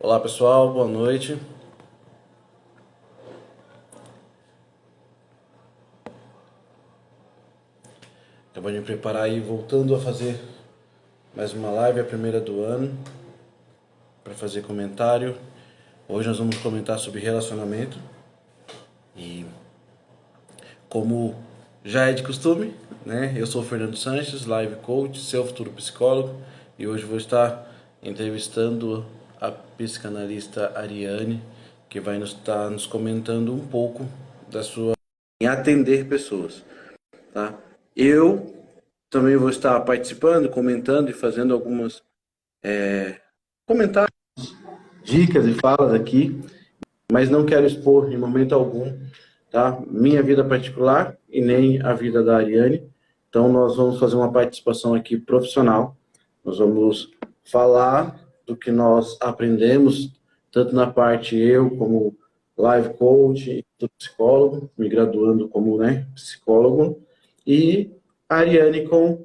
Olá pessoal, boa noite. Acabando de me preparar aí, voltando a fazer mais uma live, a primeira do ano, para fazer comentário. Hoje nós vamos comentar sobre relacionamento e como já é de costume, né? Eu sou o Fernando Sanches, live coach, seu futuro psicólogo, e hoje vou estar entrevistando a psicanalista Ariane, que vai estar nos comentando um pouco da sua em atender pessoas, tá? Eu também vou estar participando, comentando e fazendo algumas comentários, dicas e falas aqui, mas não quero expor em momento algum, tá? Minha vida particular e nem a vida da Ariane. Então nós vamos fazer uma participação aqui profissional. Nós vamos falar do que nós aprendemos, tanto na parte eu como live coach, psicólogo, me graduando como, né, psicólogo, e a Ariane com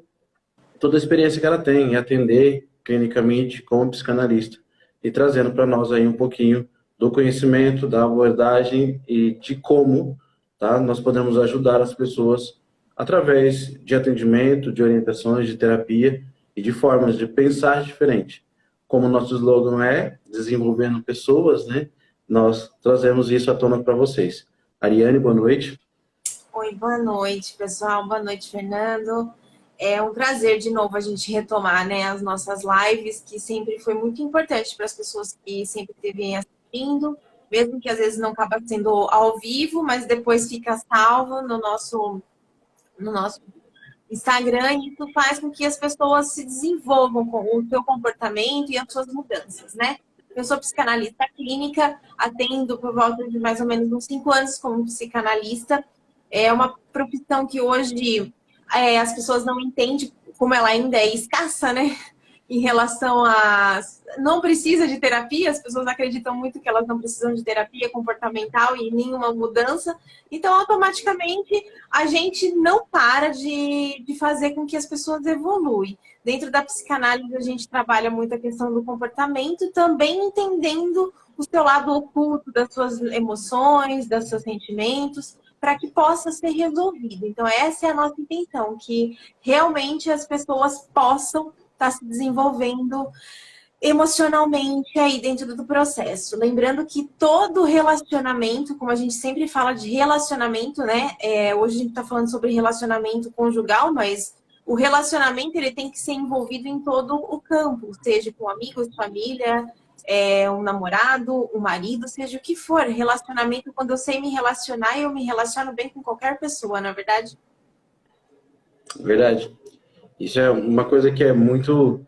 toda a experiência que ela tem em atender clinicamente como psicanalista e trazendo para nós aí um pouquinho do conhecimento, da abordagem e de como, tá, nós podemos ajudar as pessoas através de atendimento, de orientações, de terapia e de formas de pensar diferente. Como o nosso slogan é desenvolvendo pessoas, né? Nós trazemos isso à tona para vocês. Ariane, boa noite. Oi, boa noite, pessoal. Boa noite, Fernando. É um prazer de novo a gente retomar, né, as nossas lives, que sempre foi muito importante para as pessoas que sempre esteve assistindo, mesmo que às vezes não acaba sendo ao vivo, mas depois fica salvo no nosso Instagram, e isso faz com que as pessoas se desenvolvam com o seu comportamento e as suas mudanças, né? Eu sou psicanalista clínica, atendo por volta de mais ou menos uns 5 anos como psicanalista. É uma profissão que hoje as pessoas não entendem como ela ainda é escassa, né? Em relação a não precisa de terapia, as pessoas acreditam muito que elas não precisam de terapia comportamental e nenhuma mudança. Então, automaticamente, a gente não para de fazer com que as pessoas evoluem. Dentro da psicanálise, a gente trabalha muito a questão do comportamento, também entendendo o seu lado oculto das suas emoções, dos seus sentimentos, para que possa ser resolvido. Então, essa é a nossa intenção, que realmente as pessoas possam estar se desenvolvendo emocionalmente aí dentro do processo. Lembrando que todo relacionamento, como a gente sempre fala de relacionamento, né? Hoje a gente está falando sobre relacionamento conjugal, mas o relacionamento ele tem que ser envolvido em todo o campo, seja com amigos, família, um namorado, um marido, seja o que for. Relacionamento, quando eu sei me relacionar, eu me relaciono bem com qualquer pessoa, na verdade. Verdade. Isso é uma coisa que é muito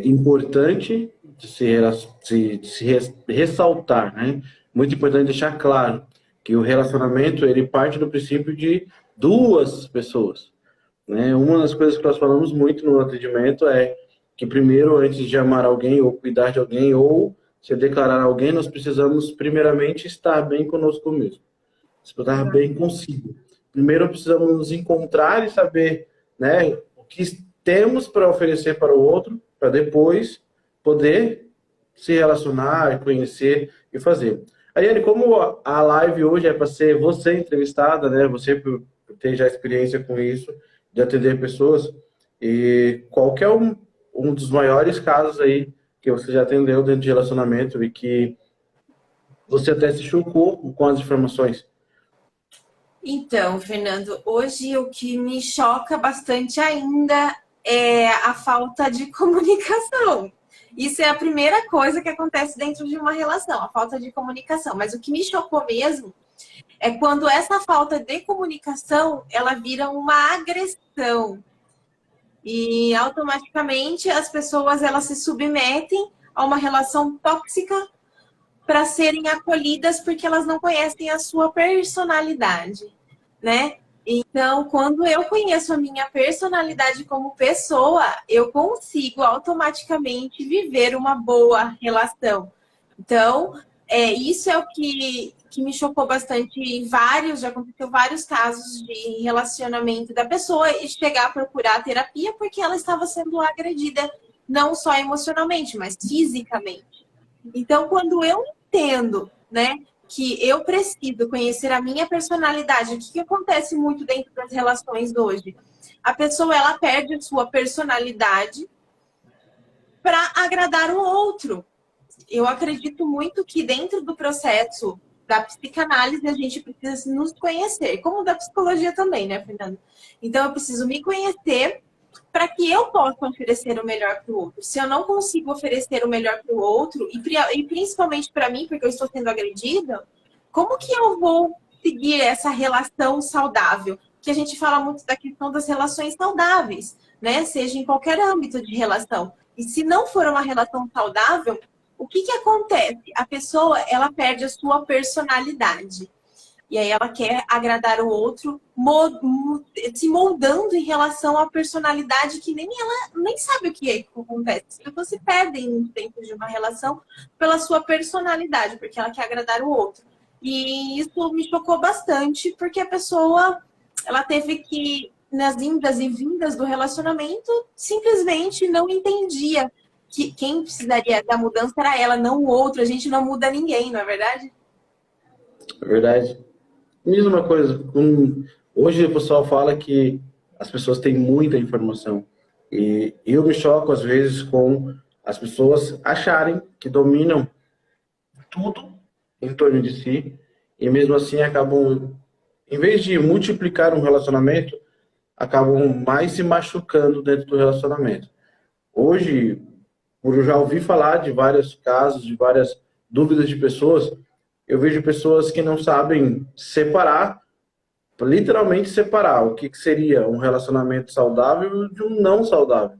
importante de se ressaltar, né? Muito importante deixar claro que o relacionamento ele parte do princípio de duas pessoas, né? Uma das coisas que nós falamos muito no atendimento é que primeiro, antes de amar alguém ou cuidar de alguém ou se declarar alguém, nós precisamos primeiramente estar bem conosco mesmo, estar bem consigo. Primeiro precisamos nos encontrar e saber, né, o que temos para oferecer para o outro, para depois poder se relacionar, conhecer e fazer. Ariane, como a live hoje é para ser você entrevistada, né, você por ter já experiência com isso, de atender pessoas, e qual que é um dos maiores casos aí que você já atendeu dentro de relacionamento e que você até se chocou com as informações? Então, Fernando, hoje o que me choca bastante ainda é a falta de comunicação. Isso é a primeira coisa que acontece dentro de uma relação, a falta de comunicação. Mas o que me chocou mesmo é quando essa falta de comunicação, ela vira uma agressão. E automaticamente as pessoas elas se submetem a uma relação tóxica para serem acolhidas porque elas não conhecem a sua personalidade, né? Então, quando eu conheço a minha personalidade como pessoa, eu consigo automaticamente viver uma boa relação. Então, isso é o que me chocou bastante. Já aconteceu vários casos de relacionamento da pessoa e chegar a procurar terapia porque ela estava sendo agredida, não só emocionalmente, mas fisicamente. Então, quando eu entendo, né, que eu preciso conhecer a minha personalidade, o que acontece muito dentro das relações hoje? A pessoa, ela perde a sua personalidade para agradar o outro. Eu acredito muito que dentro do processo da psicanálise a gente precisa nos conhecer, como da psicologia também, né, Fernanda? Então eu preciso me conhecer para que eu possa oferecer o melhor para o outro. Se eu não consigo oferecer o melhor para o outro, e principalmente para mim, porque eu estou sendo agredida, como que eu vou seguir essa relação saudável? Que a gente fala muito da questão das relações saudáveis, né? Seja em qualquer âmbito de relação. E se não for uma relação saudável, o que acontece? A pessoa, ela perde a sua personalidade. E aí ela quer agradar o outro, se moldando em relação à personalidade que nem ela nem sabe o que é que acontece. As pessoas se perdem dentro de uma relação pela sua personalidade, porque ela quer agradar o outro. E isso me chocou bastante, porque a pessoa, ela teve que, nas indas e vindas do relacionamento, simplesmente não entendia que quem precisaria da mudança era ela, não o outro. A gente não muda ninguém, não é verdade? É verdade. Mesma coisa, hoje o pessoal fala que as pessoas têm muita informação. E eu me choco, às vezes, com as pessoas acharem que dominam tudo em torno de si e mesmo assim acabam, em vez de multiplicar um relacionamento, acabam mais se machucando dentro do relacionamento. Hoje, por eu já ouvi falar de vários casos, de várias dúvidas de pessoas, eu vejo pessoas que não sabem separar, literalmente separar o que seria um relacionamento saudável de um não saudável.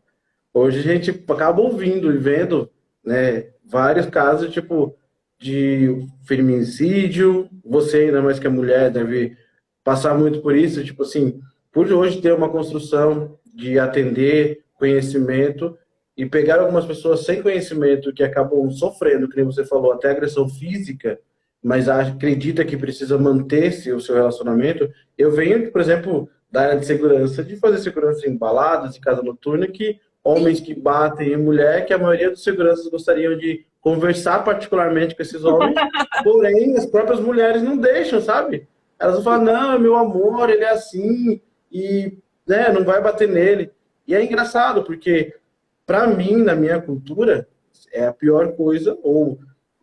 Hoje a gente acaba ouvindo e vendo, né, vários casos, tipo, de feminicídio. Você, ainda mais que a mulher, deve passar muito por isso, tipo assim, por hoje ter uma construção de atender conhecimento e pegar algumas pessoas sem conhecimento que acabam sofrendo, como você falou, até agressão física, mas acredita que precisa manter-se o seu relacionamento. Eu venho, por exemplo, da área de segurança, de fazer segurança em baladas, em casa noturna, que homens que batem em mulher, que a maioria dos seguranças gostariam de conversar particularmente com esses homens, porém as próprias mulheres não deixam, sabe? Elas falam, não, é meu amor, ele é assim, e né, não vai bater nele. E é engraçado, porque para mim, na minha cultura, é a pior coisa, ou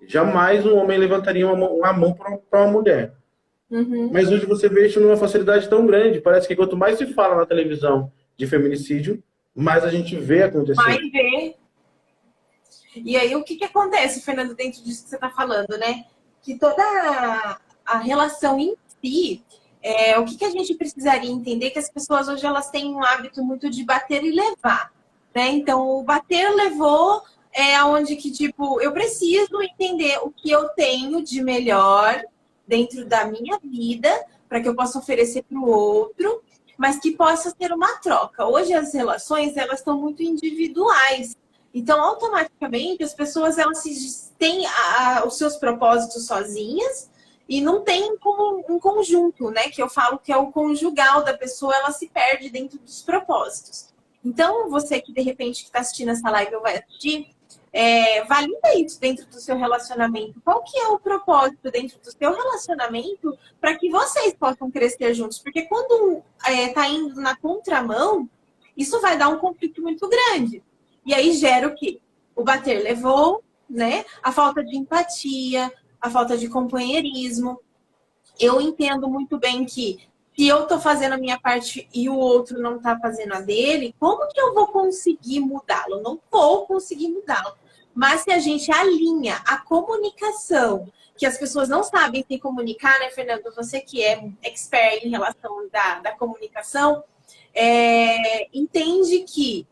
jamais um homem levantaria uma mão para uma mulher. Uhum. Mas hoje você vê isso numa facilidade tão grande. Parece que quanto mais se fala na televisão de feminicídio, mais a gente vê acontecer. Mais ver. E aí, o que acontece, Fernando, dentro disso que você está falando, né? Que toda a relação em si, o que a gente precisaria entender que as pessoas hoje elas têm um hábito muito de bater e levar, né? Então, o bater levou aonde que, tipo, eu preciso entender o que eu tenho de melhor dentro da minha vida para que eu possa oferecer para o outro, mas que possa ser uma troca. Hoje as relações, elas estão muito individuais. Então, automaticamente, as pessoas elas têm os seus propósitos sozinhas e não tem como um conjunto, né? Que eu falo que é o conjugal da pessoa, ela se perde dentro dos propósitos. Então, você que de repente está assistindo essa live ou vai assistir, valida isso dentro do seu relacionamento. Qual que é o propósito dentro do seu relacionamento para que vocês possam crescer juntos? Porque quando está indo na contramão, isso vai dar um conflito muito grande. E aí gera o quê? O bater levou, né? A falta de empatia, a falta de companheirismo. Eu entendo muito bem que se eu tô fazendo a minha parte e o outro não tá fazendo a dele, como que eu vou conseguir mudá-lo? Não vou conseguir mudá-lo. Mas se a gente alinha a comunicação, que as pessoas não sabem se comunicar, né, Fernando? Você que é expert em relação da comunicação, entende que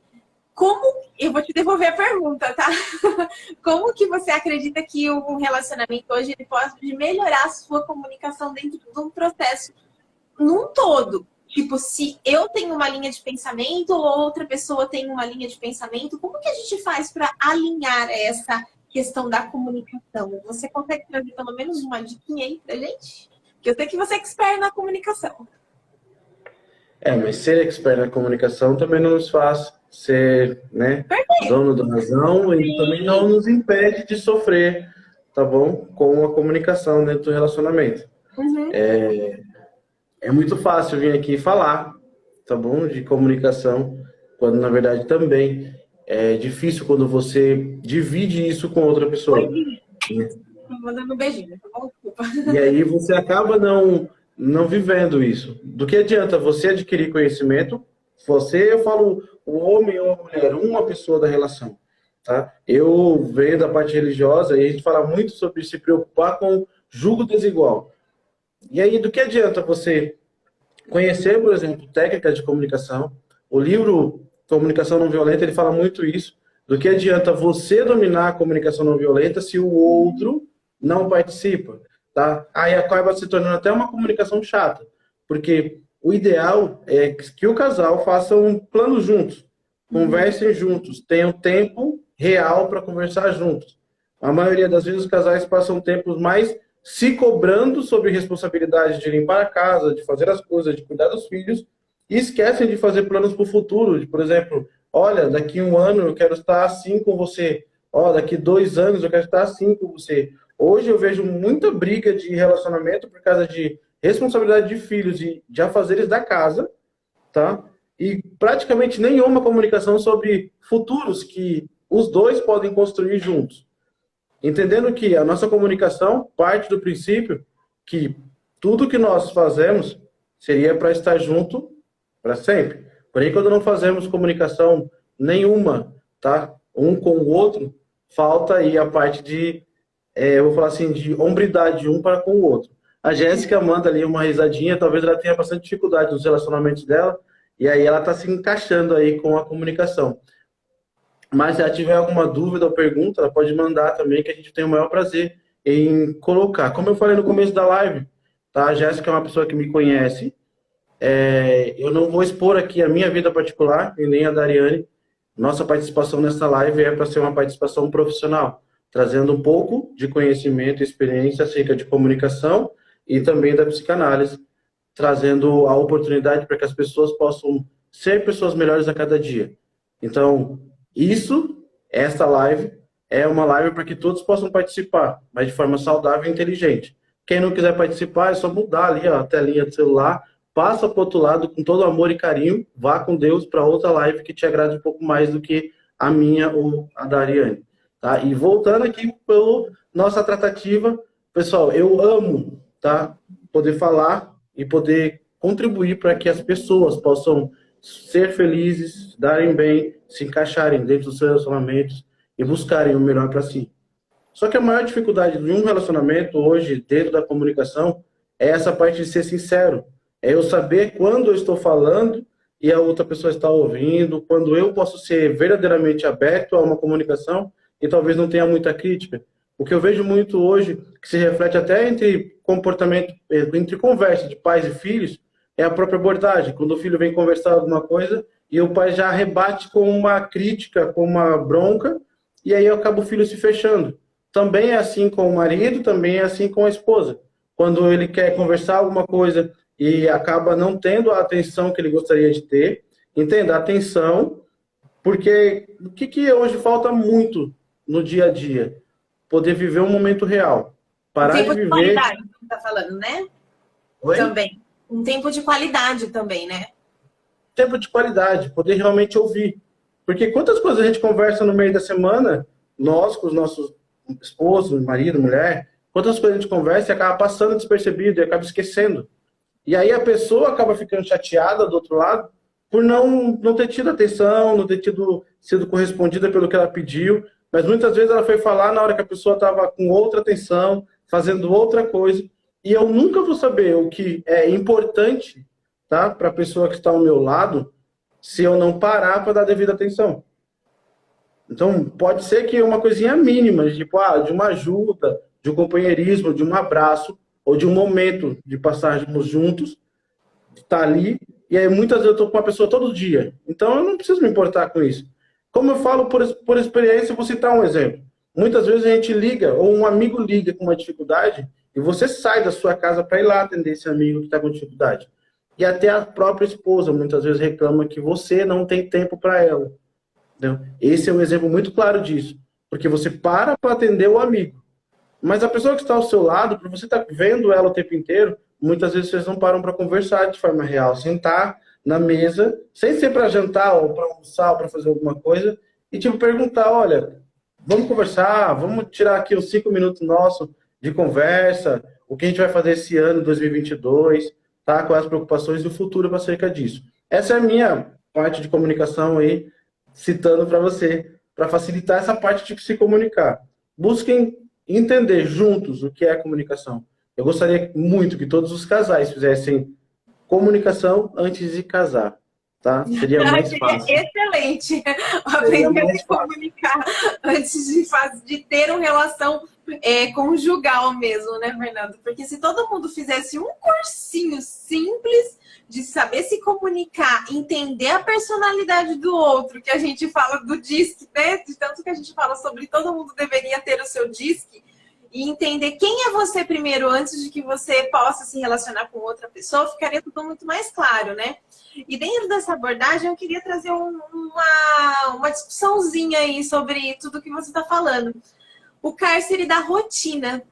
eu vou te devolver a pergunta, tá? Como que você acredita que um relacionamento hoje ele pode melhorar a sua comunicação dentro de um processo num todo? Tipo, se eu tenho uma linha de pensamento ou outra pessoa tem uma linha de pensamento, como que a gente faz para alinhar essa questão da comunicação? Você consegue trazer pelo menos uma diquinha aí pra gente? Porque eu sei que você é expert na comunicação. Mas ser expert na comunicação também não nos faz ser, né, dono da razão e também não nos impede de sofrer, tá bom? Com a comunicação dentro do relacionamento. Uhum. É muito fácil vir aqui falar, tá bom? De comunicação, quando na verdade também é difícil quando você divide isso com outra pessoa. Mandando um beijinho, tá bom? Desculpa. E aí você acaba não vivendo isso. Do que adianta você adquirir conhecimento? Você, eu falo o homem ou a mulher, uma pessoa da relação, tá? Eu venho da parte religiosa e a gente fala muito sobre se preocupar com julgo desigual. E aí, do que adianta você conhecer, por exemplo, técnicas de comunicação? O livro Comunicação Não Violenta, ele fala muito isso. Do que adianta você dominar a comunicação não violenta se o outro não participa, tá? Aí acaba se tornando até uma comunicação chata, porque o ideal é que o casal faça um plano juntos, conversem juntos, tenham tempo real para conversar juntos. A maioria das vezes os casais passam tempos mais se cobrando sobre responsabilidade de limpar a casa, de fazer as coisas, de cuidar dos filhos, e esquecem de fazer planos para o futuro, de, por exemplo, olha, daqui 1 ano eu quero estar assim com você, ó, daqui 2 anos eu quero estar assim com você. Hoje eu vejo muita briga de relacionamento por causa de responsabilidade de filhos e de afazeres da casa, tá? E praticamente nenhuma comunicação sobre futuros que os dois podem construir juntos. Entendendo que a nossa comunicação parte do princípio que tudo que nós fazemos seria para estar junto para sempre. Porém, quando não fazemos comunicação nenhuma, tá? Um com o outro, falta aí a parte de, eu vou falar assim, de hombridade um para com o outro. A Jéssica manda ali uma risadinha, talvez ela tenha bastante dificuldade nos relacionamentos dela, e aí ela está se encaixando aí com a comunicação. Mas se ela tiver alguma dúvida ou pergunta, ela pode mandar também, que a gente tem o maior prazer em colocar. Como eu falei no começo da live, tá? A Jéssica é uma pessoa que me conhece. Eu não vou expor aqui a minha vida particular, e nem a da Ariane. Nossa participação nessa live é para ser uma participação profissional, trazendo um pouco de conhecimento e experiência acerca de comunicação e também da psicanálise, trazendo a oportunidade para que as pessoas possam ser pessoas melhores a cada dia. Então, esta live, é uma live para que todos possam participar, mas de forma saudável e inteligente. Quem não quiser participar, é só mudar ali ó, a telinha do celular, passa para o outro lado com todo amor e carinho, vá com Deus para outra live que te agrade um pouco mais do que a minha ou a da Ariane. Tá? E voltando aqui pela nossa tratativa, pessoal, eu amo, tá? Poder falar e poder contribuir para que as pessoas possam ser felizes, darem bem, se encaixarem dentro dos seus relacionamentos e buscarem o melhor para si. Só que a maior dificuldade de um relacionamento hoje, dentro da comunicação, é essa parte de ser sincero. É eu saber quando eu estou falando e a outra pessoa está ouvindo, quando eu posso ser verdadeiramente aberto a uma comunicação e talvez não tenha muita crítica. O que eu vejo muito hoje, que se reflete até entre comportamento, entre conversa de pais e filhos, é a própria abordagem. Quando o filho vem conversar alguma coisa e o pai já rebate com uma crítica, com uma bronca, e aí acaba o filho se fechando. Também é assim com o marido, também é assim com a esposa. Quando ele quer conversar alguma coisa e acaba não tendo a atenção que ele gostaria de ter, entenda, atenção, porque o que hoje falta muito no dia a dia? Poder viver um momento real. Parar de viver... qualidade, que tá falando, né? Oi? Também. Um tempo de qualidade também, né? Tempo de qualidade, poder realmente ouvir. Porque quantas coisas a gente conversa no meio da semana, nós com os nossos esposos, marido, mulher, quantas coisas a gente conversa e acaba passando despercebido e acaba esquecendo. E aí a pessoa acaba ficando chateada do outro lado por não ter tido atenção, não ter sido correspondida pelo que ela pediu, mas muitas vezes ela foi falar na hora que a pessoa estava com outra atenção, fazendo outra coisa, e eu nunca vou saber o que é importante, tá, para a pessoa que está ao meu lado, se eu não parar para dar devida atenção. Então, pode ser que uma coisinha mínima, tipo, de uma ajuda, de um companheirismo, de um abraço, ou de um momento de passarmos juntos, de estar ali, e aí muitas vezes eu estou com uma pessoa todo dia, então eu não preciso me importar com isso. Como eu falo por experiência, vou citar um exemplo. Muitas vezes a gente liga, ou um amigo liga com uma dificuldade, e você sai da sua casa para ir lá atender esse amigo que está com dificuldade. E até a própria esposa muitas vezes reclama que você não tem tempo para ela. Entendeu? Esse é um exemplo muito claro disso. Porque você para atender o amigo. Mas a pessoa que está ao seu lado, para você estar vendo ela o tempo inteiro, muitas vezes vocês não param para conversar de forma real. Sentar na mesa, sem ser para jantar ou para almoçar ou para fazer alguma coisa, e tipo perguntar, olha, vamos conversar, vamos tirar aqui os 5 minutos nossos de conversa, o que a gente vai fazer esse ano, 2022, tá? Quais as preocupações do futuro acerca disso. Essa é a minha parte de comunicação aí, citando para você, para facilitar essa parte de se comunicar. Busquem entender juntos o que é comunicação. Eu gostaria muito que todos os casais fizessem comunicação antes de casar, tá? Seria mais fácil. Excelente. Seria Aprender a mais se fácil. comunicar antes de ter uma relação conjugal mesmo, né, Fernando? Porque se todo mundo fizesse um cursinho simples de saber se comunicar, entender a personalidade do outro, que a gente fala do DISC, né? De tanto que a gente fala sobre todo mundo deveria ter o seu DISC, e entender quem é você primeiro antes de que você possa se relacionar com outra pessoa, ficaria tudo muito mais claro, né? E dentro dessa abordagem, eu queria trazer uma discussãozinha aí sobre tudo que você está falando. O cárcere da rotina.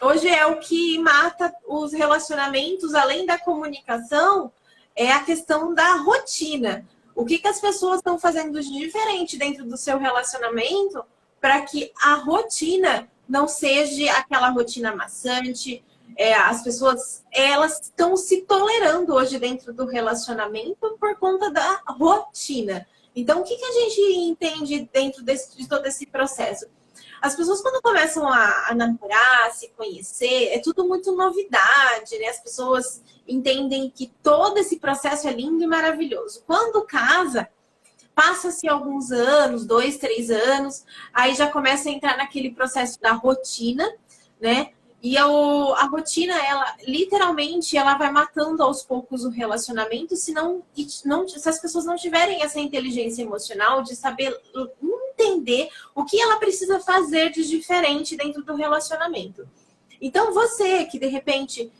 Hoje é o que mata os relacionamentos, além da comunicação, é a questão da rotina. O que as pessoas estão fazendo de diferente dentro do seu relacionamento para que a rotina não seja aquela rotina maçante. As pessoas, elas estão se tolerando hoje dentro do relacionamento por conta da rotina. Então, o que a gente entende dentro de todo esse processo? As pessoas, quando começam a namorar, se conhecer, é tudo muito novidade, né? As pessoas entendem que todo esse processo é lindo e maravilhoso. Quando casa, passa-se alguns anos, 2, 3 anos, aí já começa a entrar naquele processo da rotina, né? E a rotina, ela literalmente, ela vai matando aos poucos o relacionamento, se as pessoas não tiverem essa inteligência emocional de saber entender o que ela precisa fazer de diferente dentro do relacionamento. Então, você que de repente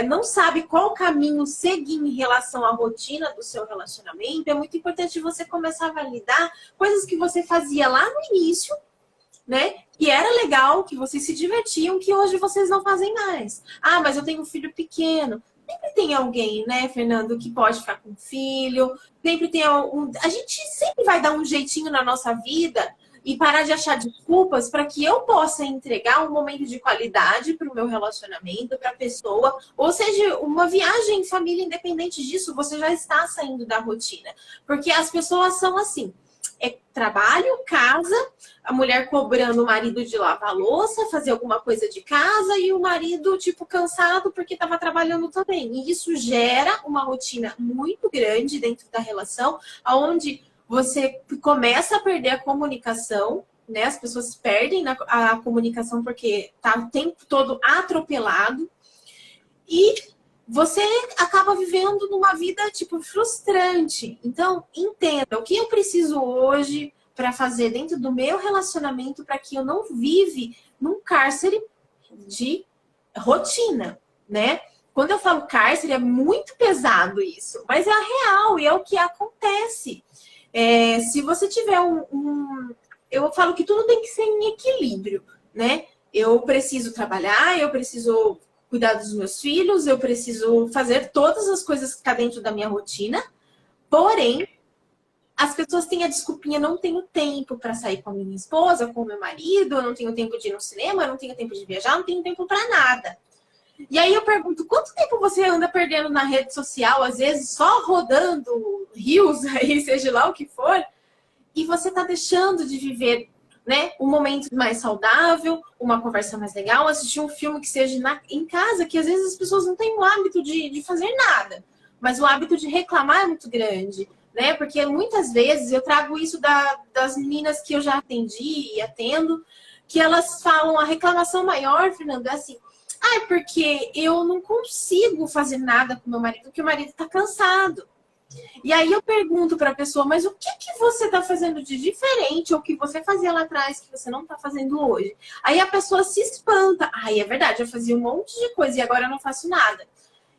não sabe qual caminho seguir em relação à rotina do seu relacionamento, é muito importante você começar a validar coisas que você fazia lá no início, né? Que era legal, que vocês se divertiam, que hoje vocês não fazem mais. Ah, mas eu tenho um filho pequeno. Sempre tem alguém, né, Fernando, que pode ficar com filho. Sempre tem a gente sempre vai dar um jeitinho na nossa vida e parar de achar desculpas para que eu possa entregar um momento de qualidade para o meu relacionamento, para a pessoa, ou seja, uma viagem em família. Independente disso, você já está saindo da rotina. Porque as pessoas são assim, trabalho, casa, a mulher cobrando o marido de lavar louça, fazer alguma coisa de casa, e o marido, tipo, cansado porque estava trabalhando também. E isso gera uma rotina muito grande dentro da relação, onde você começa a perder a comunicação, né? As pessoas perdem a comunicação porque tá o tempo todo atropelado. E você acaba vivendo numa vida, tipo, frustrante. Então, entenda o que eu preciso hoje para fazer dentro do meu relacionamento para que eu não vive num cárcere de rotina, né? Quando eu falo cárcere, é muito pesado isso, mas é a real e é o que acontece. Se você tiver eu falo que tudo tem que ser em equilíbrio, né? Eu preciso trabalhar, eu preciso cuidar dos meus filhos, eu preciso fazer todas as coisas que estão dentro da minha rotina, porém, as pessoas têm a desculpinha, não tenho tempo para sair com a minha esposa, com o meu marido, eu não tenho tempo de ir no cinema, eu não tenho tempo de viajar, não tenho tempo para nada. E aí eu pergunto, quanto tempo você anda perdendo na rede social, às vezes só rodando rios aí, seja lá o que for, e você está deixando de viver, né, um momento mais saudável, uma conversa mais legal, assistir um filme que seja em casa, que às vezes as pessoas não têm o hábito de fazer nada, mas o hábito de reclamar é muito grande, né? Porque muitas vezes eu trago isso das meninas que eu já atendi e atendo, que elas falam, a reclamação maior, Fernando, é assim, porque eu não consigo fazer nada com meu marido, porque o marido está cansado. E aí eu pergunto para a pessoa, mas o que você está fazendo de diferente, ou que você fazia lá atrás, que você não está fazendo hoje? Aí a pessoa se espanta. É verdade, eu fazia um monte de coisa e agora eu não faço nada.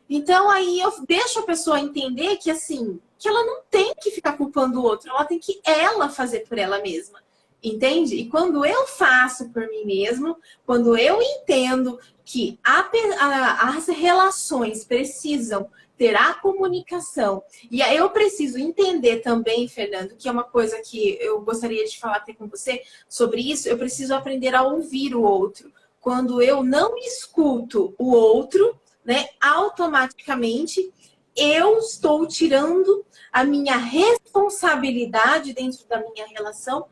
Então aí eu deixo a pessoa entender que, assim, que ela não tem que ficar culpando o outro, ela tem que ela fazer por ela mesma. Entende? E quando eu faço por mim mesmo, quando eu entendo que as relações precisam ter a comunicação, e aí eu preciso entender também, Fernando, que é uma coisa que eu gostaria de falar até com você sobre isso, eu preciso aprender a ouvir o outro. Quando eu não escuto o outro, né, automaticamente eu estou tirando a minha responsabilidade dentro da minha relação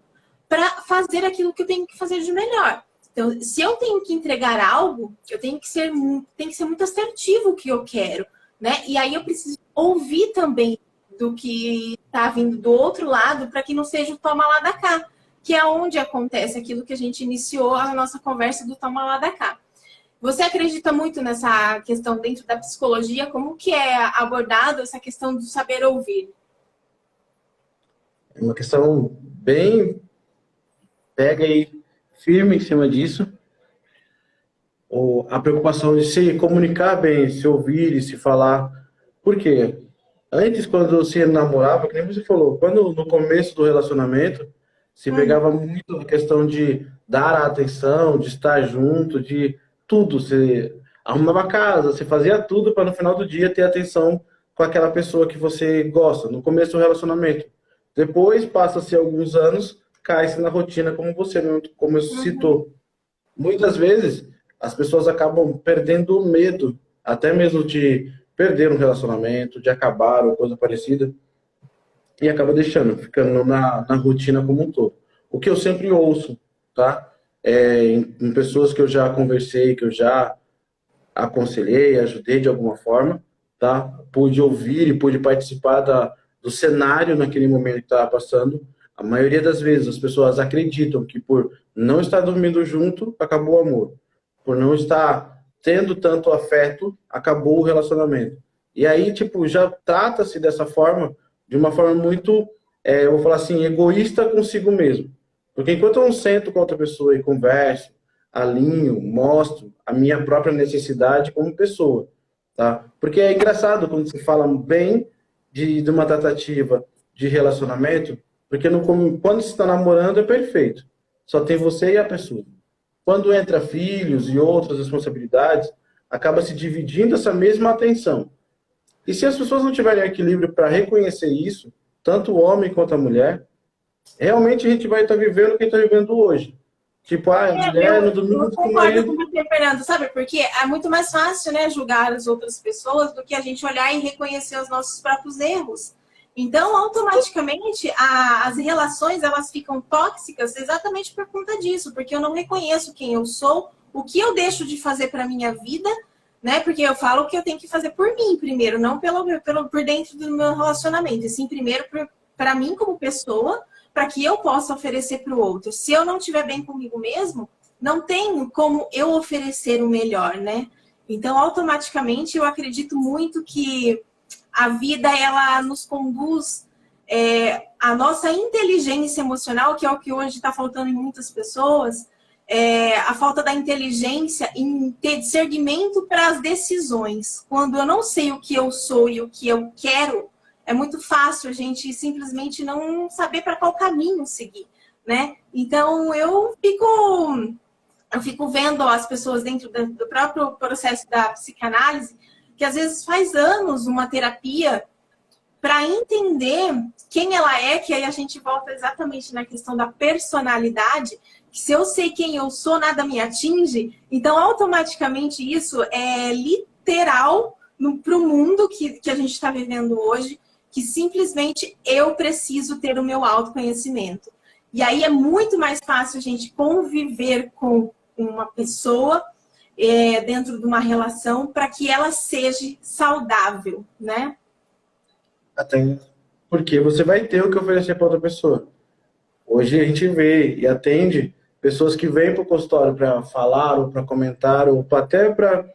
para fazer aquilo que eu tenho que fazer de melhor. Então, se eu tenho que entregar algo, eu tenho que ser muito assertivo o que eu quero, né? E aí eu preciso ouvir também do que está vindo do outro lado, para que não seja o toma lá da cá, que é onde acontece aquilo que a gente iniciou a nossa conversa do toma lá da cá. Você acredita muito nessa questão dentro da psicologia? Como que é abordado essa questão do saber ouvir? É uma questão bem pega aí firme em cima disso. Ou a preocupação de se comunicar bem, se ouvir e se falar. Por quê? Antes, quando você namorava, que nem você falou, quando no começo do relacionamento, se pegava muito a questão de dar a atenção, de estar junto, de tudo. Você arrumava a casa, você fazia tudo para no final do dia ter atenção com aquela pessoa que você gosta, no começo do relacionamento. Depois, passa-se alguns anos, cai-se na rotina, como você mesmo, como citou. Muitas vezes, as pessoas acabam perdendo o medo, até mesmo de perder um relacionamento, de acabar ou coisa parecida, e acaba deixando, ficando na rotina como um todo. O que eu sempre ouço, tá? Em pessoas que eu já conversei, que eu já aconselhei, ajudei de alguma forma, tá? Pude ouvir e pude participar do cenário naquele momento que estava passando. A maioria das vezes as pessoas acreditam que por não estar dormindo junto, acabou o amor. Por não estar tendo tanto afeto, acabou o relacionamento. E aí, tipo, já trata-se dessa forma, de uma forma muito, eu vou falar assim, egoísta consigo mesmo. Porque enquanto eu não sento com outra pessoa e converso, alinho, mostro a minha própria necessidade como pessoa, tá? Porque é engraçado quando se fala bem de uma tratativa de relacionamento, porque quando se está namorando é perfeito. Só tem você e a pessoa. Quando entra filhos e outras responsabilidades, acaba se dividindo essa mesma atenção. E se as pessoas não tiverem equilíbrio para reconhecer isso, tanto o homem quanto a mulher, realmente a gente vai estar vivendo o que está vivendo hoje. Tipo, a mulher no domingo... Eu concordo com você, Fernando, sabe? Porque é muito mais fácil, né, julgar as outras pessoas do que a gente olhar e reconhecer os nossos próprios erros. Então, automaticamente, as relações, elas ficam tóxicas exatamente por conta disso, porque eu não reconheço quem eu sou, o que eu deixo de fazer para a minha vida, né? Porque eu falo que eu tenho que fazer por mim primeiro, não por dentro do meu relacionamento, e sim primeiro para mim como pessoa, para que eu possa oferecer para o outro. Se eu não estiver bem comigo mesmo, não tem como eu oferecer o melhor, né? Então, automaticamente, eu acredito muito que a vida, ela nos conduz a nossa inteligência emocional, que é o que hoje está faltando em muitas pessoas, a falta da inteligência em ter discernimento para as decisões. Quando eu não sei o que eu sou e o que eu quero, é muito fácil a gente simplesmente não saber para qual caminho seguir, né? Então, eu fico vendo as pessoas dentro do próprio processo da psicanálise, que às vezes faz anos uma terapia para entender quem ela é, que aí a gente volta exatamente na questão da personalidade, que se eu sei quem eu sou, nada me atinge, então automaticamente isso é literal para o mundo que a gente está vivendo hoje, que simplesmente eu preciso ter o meu autoconhecimento. E aí é muito mais fácil a gente conviver com uma pessoa dentro de uma relação para que ela seja saudável, né? Até porque você vai ter o que oferecer para outra pessoa. Hoje a gente vê e atende pessoas que vêm para o consultório para falar, ou para comentar, ou até para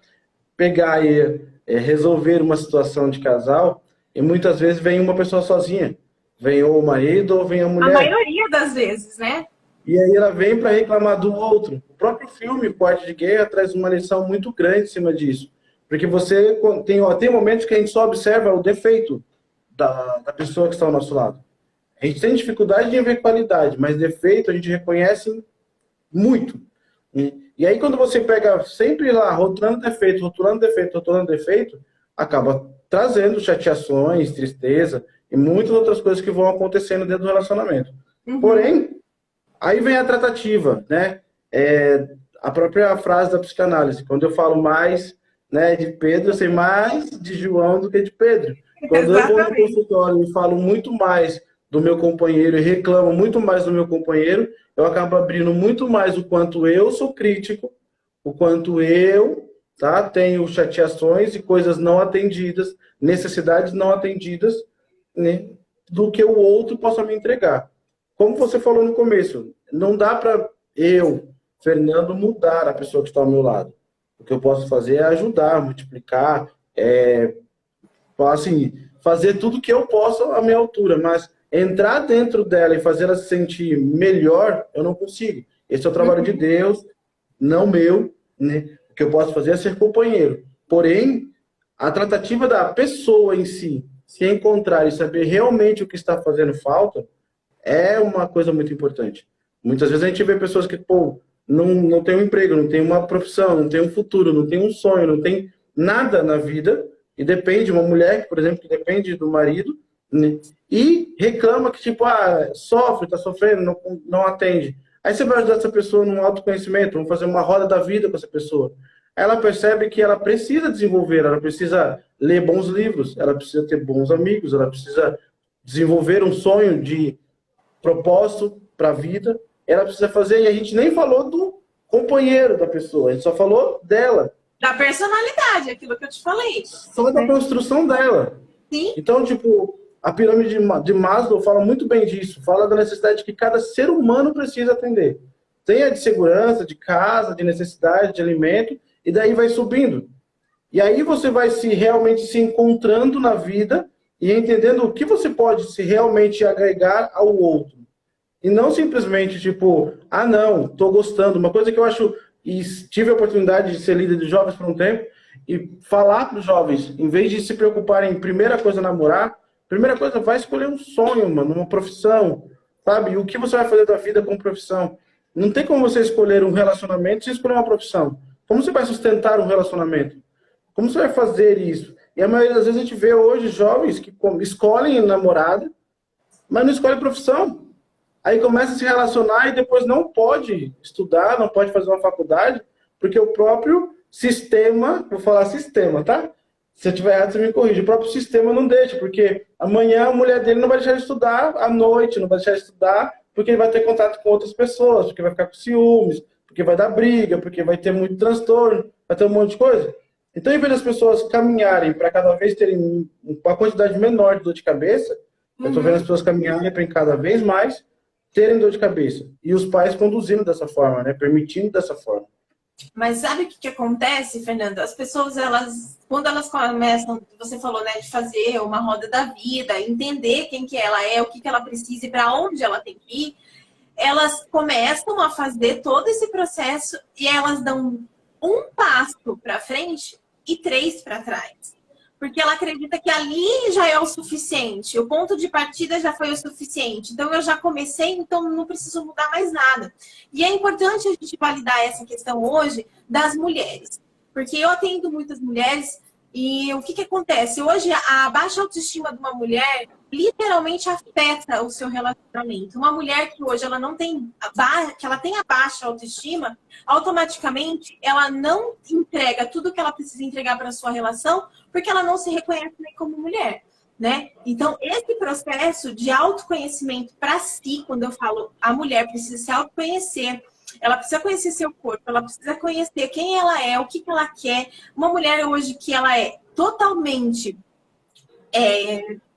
pegar e resolver uma situação de casal, e muitas vezes vem uma pessoa sozinha. Vem ou o marido ou vem a mulher. A maioria das vezes, né? E aí ela vem para reclamar do outro. O próprio filme, Quarto de Guerra, traz uma lição muito grande em cima disso. Porque você tem momentos que a gente só observa o defeito da pessoa que está ao nosso lado. A gente tem dificuldade de ver qualidade, mas defeito a gente reconhece muito. E aí, quando você pega sempre lá, rotulando defeito, rotulando defeito, rotulando defeito, acaba trazendo chateações, tristeza e muitas outras coisas que vão acontecendo dentro do relacionamento. Porém, aí vem a tratativa, né? A própria frase da psicanálise. Quando eu falo mais, né, de Pedro, eu sei mais de João do que de Pedro. Quando eu vou no consultório e falo muito mais do meu companheiro e reclamo muito mais do meu companheiro, eu acabo abrindo muito mais o quanto eu sou crítico, o quanto eu, tá, tenho chateações e coisas não atendidas, necessidades não atendidas, né, do que o outro possa me entregar. Como você falou no começo, não dá para eu, Fernando, mudar a pessoa que está ao meu lado. O que eu posso fazer é ajudar, multiplicar, assim, fazer tudo que eu posso à minha altura, mas entrar dentro dela e fazer ela se sentir melhor, eu não consigo. Esse é o trabalho de Deus, não meu, né? O que eu posso fazer é ser companheiro. Porém, a tratativa da pessoa em si, se encontrar e saber realmente o que está fazendo falta, é uma coisa muito importante. Muitas vezes a gente vê pessoas que, pô, não tem um emprego, não tem uma profissão, não tem um futuro, não tem um sonho, não tem nada na vida, e depende, uma mulher, por exemplo, que depende do marido, né, e reclama que, tipo, sofre, tá sofrendo, não atende. Aí você vai ajudar essa pessoa num autoconhecimento, vamos fazer uma roda da vida com essa pessoa. Aí ela percebe que ela precisa desenvolver, ela precisa ler bons livros, ela precisa ter bons amigos, ela precisa desenvolver um sonho de propósito para a vida, ela precisa fazer, e a gente nem falou do companheiro da pessoa, a gente só falou dela. Da personalidade, aquilo que eu te falei. Só da construção dela. Sim. Então, tipo, a pirâmide de Maslow fala muito bem disso, fala da necessidade que cada ser humano precisa atender. Tem a de segurança, de casa, de necessidade, de alimento, e daí vai subindo. E aí você vai realmente se encontrando na vida e entendendo o que você pode se realmente agregar ao outro. E não simplesmente, tipo, não, tô gostando. Uma coisa que eu acho, e tive a oportunidade de ser líder de jovens por um tempo, e falar para os jovens, em vez de se preocuparem em primeira coisa namorar, primeira coisa, vai escolher um sonho, mano, uma profissão, sabe? E o que você vai fazer da vida com profissão? Não tem como você escolher um relacionamento sem escolher uma profissão. Como você vai sustentar um relacionamento? Como você vai fazer isso? E a maioria das vezes a gente vê hoje jovens que escolhem namorada, mas não escolhem profissão. Aí começa a se relacionar e depois não pode estudar, não pode fazer uma faculdade, porque o próprio sistema, vou falar sistema, tá? Se eu estiver errado, você me corrige. O próprio sistema não deixa, porque amanhã a mulher dele não vai deixar de estudar à noite, não vai deixar de estudar, porque ele vai ter contato com outras pessoas, porque vai ficar com ciúmes, porque vai dar briga, porque vai ter muito transtorno, vai ter um monte de coisa. Então, em vez das pessoas caminharem para cada vez terem uma quantidade menor de dor de cabeça, eu estou vendo as pessoas caminharem para cada vez mais terem dor de cabeça. E os pais conduzindo dessa forma, né? Permitindo dessa forma. Mas sabe o que acontece, Fernanda? As pessoas, quando elas começam, você falou, né, de fazer uma roda da vida, entender quem que ela é, o que ela precisa e para onde ela tem que ir, elas começam a fazer todo esse processo e elas dão um passo para frente e 3 para trás. Porque ela acredita que ali já é o suficiente, o ponto de partida já foi o suficiente. Então, eu já comecei, então não preciso mudar mais nada. E é importante a gente validar essa questão hoje das mulheres. Porque eu atendo muitas mulheres e o que acontece? Hoje, a baixa autoestima de uma mulher literalmente afeta o seu relacionamento. Uma mulher que hoje ela não tem, que ela tem a baixa autoestima, automaticamente ela não entrega tudo que ela precisa entregar para a sua relação, porque ela não se reconhece nem como mulher, né? Então, esse processo de autoconhecimento para si, quando eu falo a mulher precisa se autoconhecer, ela precisa conhecer seu corpo, ela precisa conhecer quem ela é, o que ela quer. Uma mulher hoje que ela é totalmente...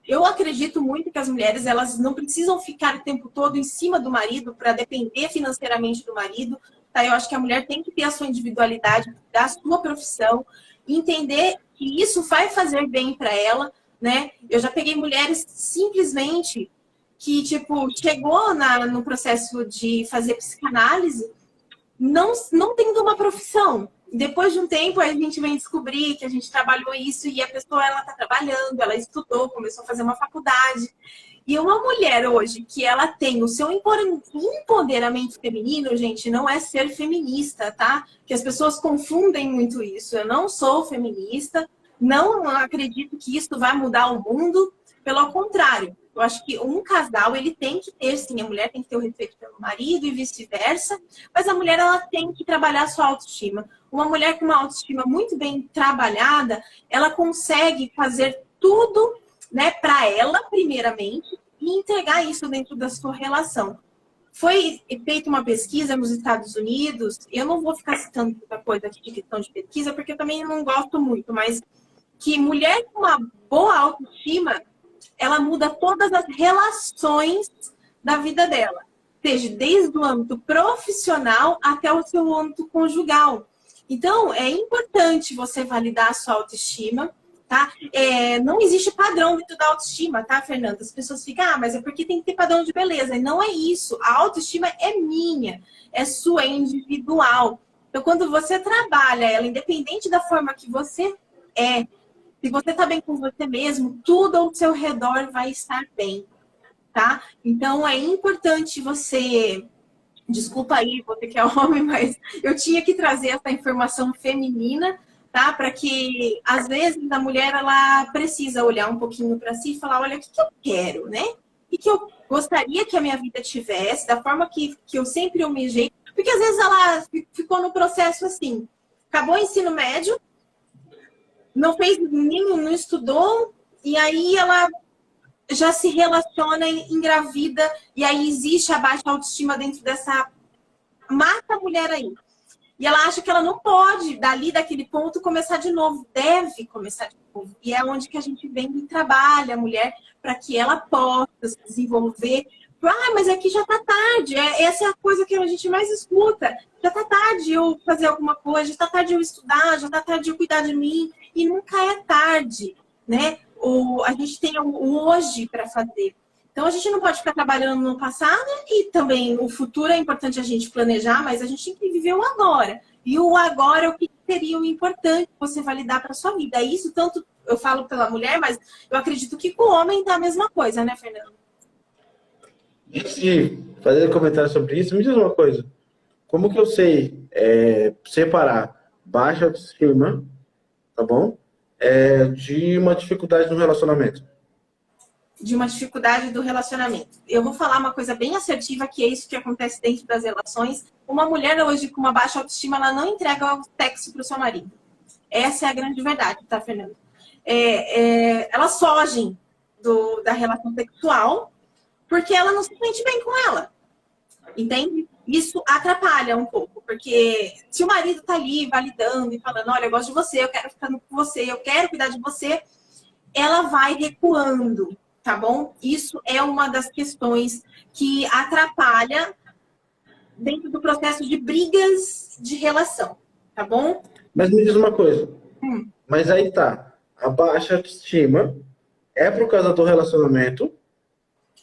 eu acredito muito que as mulheres elas não precisam ficar o tempo todo em cima do marido para depender financeiramente do marido. Tá? Eu acho que a mulher tem que ter a sua individualidade, da sua profissão, entender que isso vai fazer bem para ela, né? Eu já peguei mulheres simplesmente que, tipo, chegou no processo de fazer psicanálise não tendo uma profissão. Depois de um tempo, a gente vem descobrir que a gente trabalhou isso e a pessoa, ela está trabalhando, ela estudou, começou a fazer uma faculdade. E uma mulher hoje que ela tem o seu empoderamento feminino, gente, não é ser feminista, tá? Que as pessoas confundem muito isso. Eu não sou feminista, não acredito que isso vai mudar o mundo. Pelo contrário, eu acho que um casal, ele tem que ter, sim, a mulher tem que ter o respeito pelo marido e vice-versa, mas a mulher, ela tem que trabalhar a sua autoestima. Uma mulher com uma autoestima muito bem trabalhada, ela consegue fazer tudo, né, para ela, primeiramente, e entregar isso dentro da sua relação. Foi feita uma pesquisa nos Estados Unidos, eu não vou ficar citando muita coisa aqui de questão de pesquisa, porque eu também não gosto muito, mas que mulher com uma boa autoestima, ela muda todas as relações da vida dela, seja desde o âmbito profissional até o seu âmbito conjugal. Então, é importante você validar a sua autoestima, tá? Não existe padrão dentro da autoestima, tá, Fernanda? As pessoas ficam, mas é porque tem que ter padrão de beleza. E não é isso. A autoestima é minha, é sua, é individual. Então, quando você trabalha ela, independente da forma que você é, se você tá bem com você mesmo, tudo ao seu redor vai estar bem, tá? Então, é importante você... Desculpa aí, você que é homem, mas eu tinha que trazer essa informação feminina, tá? Para que, às vezes, a mulher, ela precisa olhar um pouquinho para si e falar, olha, o que eu quero, né? O que eu gostaria que a minha vida tivesse, da forma que eu sempre almejei. Porque, às vezes, ela ficou no processo assim, acabou o ensino médio, não fez nenhum, não estudou, e aí ela já se relaciona, engravida, e aí existe a baixa autoestima dentro dessa... Mata a mulher aí. E ela acha que ela não pode, dali, daquele ponto, começar de novo. Deve começar de novo. E é onde que a gente vem e trabalha a mulher para que ela possa se desenvolver. Mas aqui já tá tarde. Essa é a coisa que a gente mais escuta. Já tá tarde eu fazer alguma coisa, já tá tarde eu estudar, já tá tarde eu cuidar de mim. E nunca é tarde, né? A gente tem o hoje para fazer. Então, a gente não pode ficar trabalhando no passado e também o futuro é importante a gente planejar, mas a gente tem que viver o agora. E o agora é o que seria o importante você validar para sua vida. Isso tanto eu falo pela mulher, mas eu acredito que com o homem tá a mesma coisa, né, Fernando? Antes de fazer comentário sobre isso, me diz uma coisa. Como que eu sei separar baixa autoestima, tá bom? De uma dificuldade no relacionamento? De uma dificuldade do relacionamento. Eu vou falar uma coisa bem assertiva, que é isso que acontece dentro das relações. Uma mulher hoje com uma baixa autoestima, ela não entrega o sexo para o seu marido. Essa é a grande verdade, tá, Fernando? Elas fogem da relação sexual porque ela não se sente bem com ela. Entende? Isso atrapalha um pouco, porque se o marido tá ali validando e falando, olha, eu gosto de você, eu quero ficar com você, eu quero cuidar de você, ela vai recuando, tá bom? Isso é uma das questões que atrapalha dentro do processo de brigas de relação, tá bom? Mas me diz uma coisa. Mas aí tá. A baixa autoestima é por causa do relacionamento.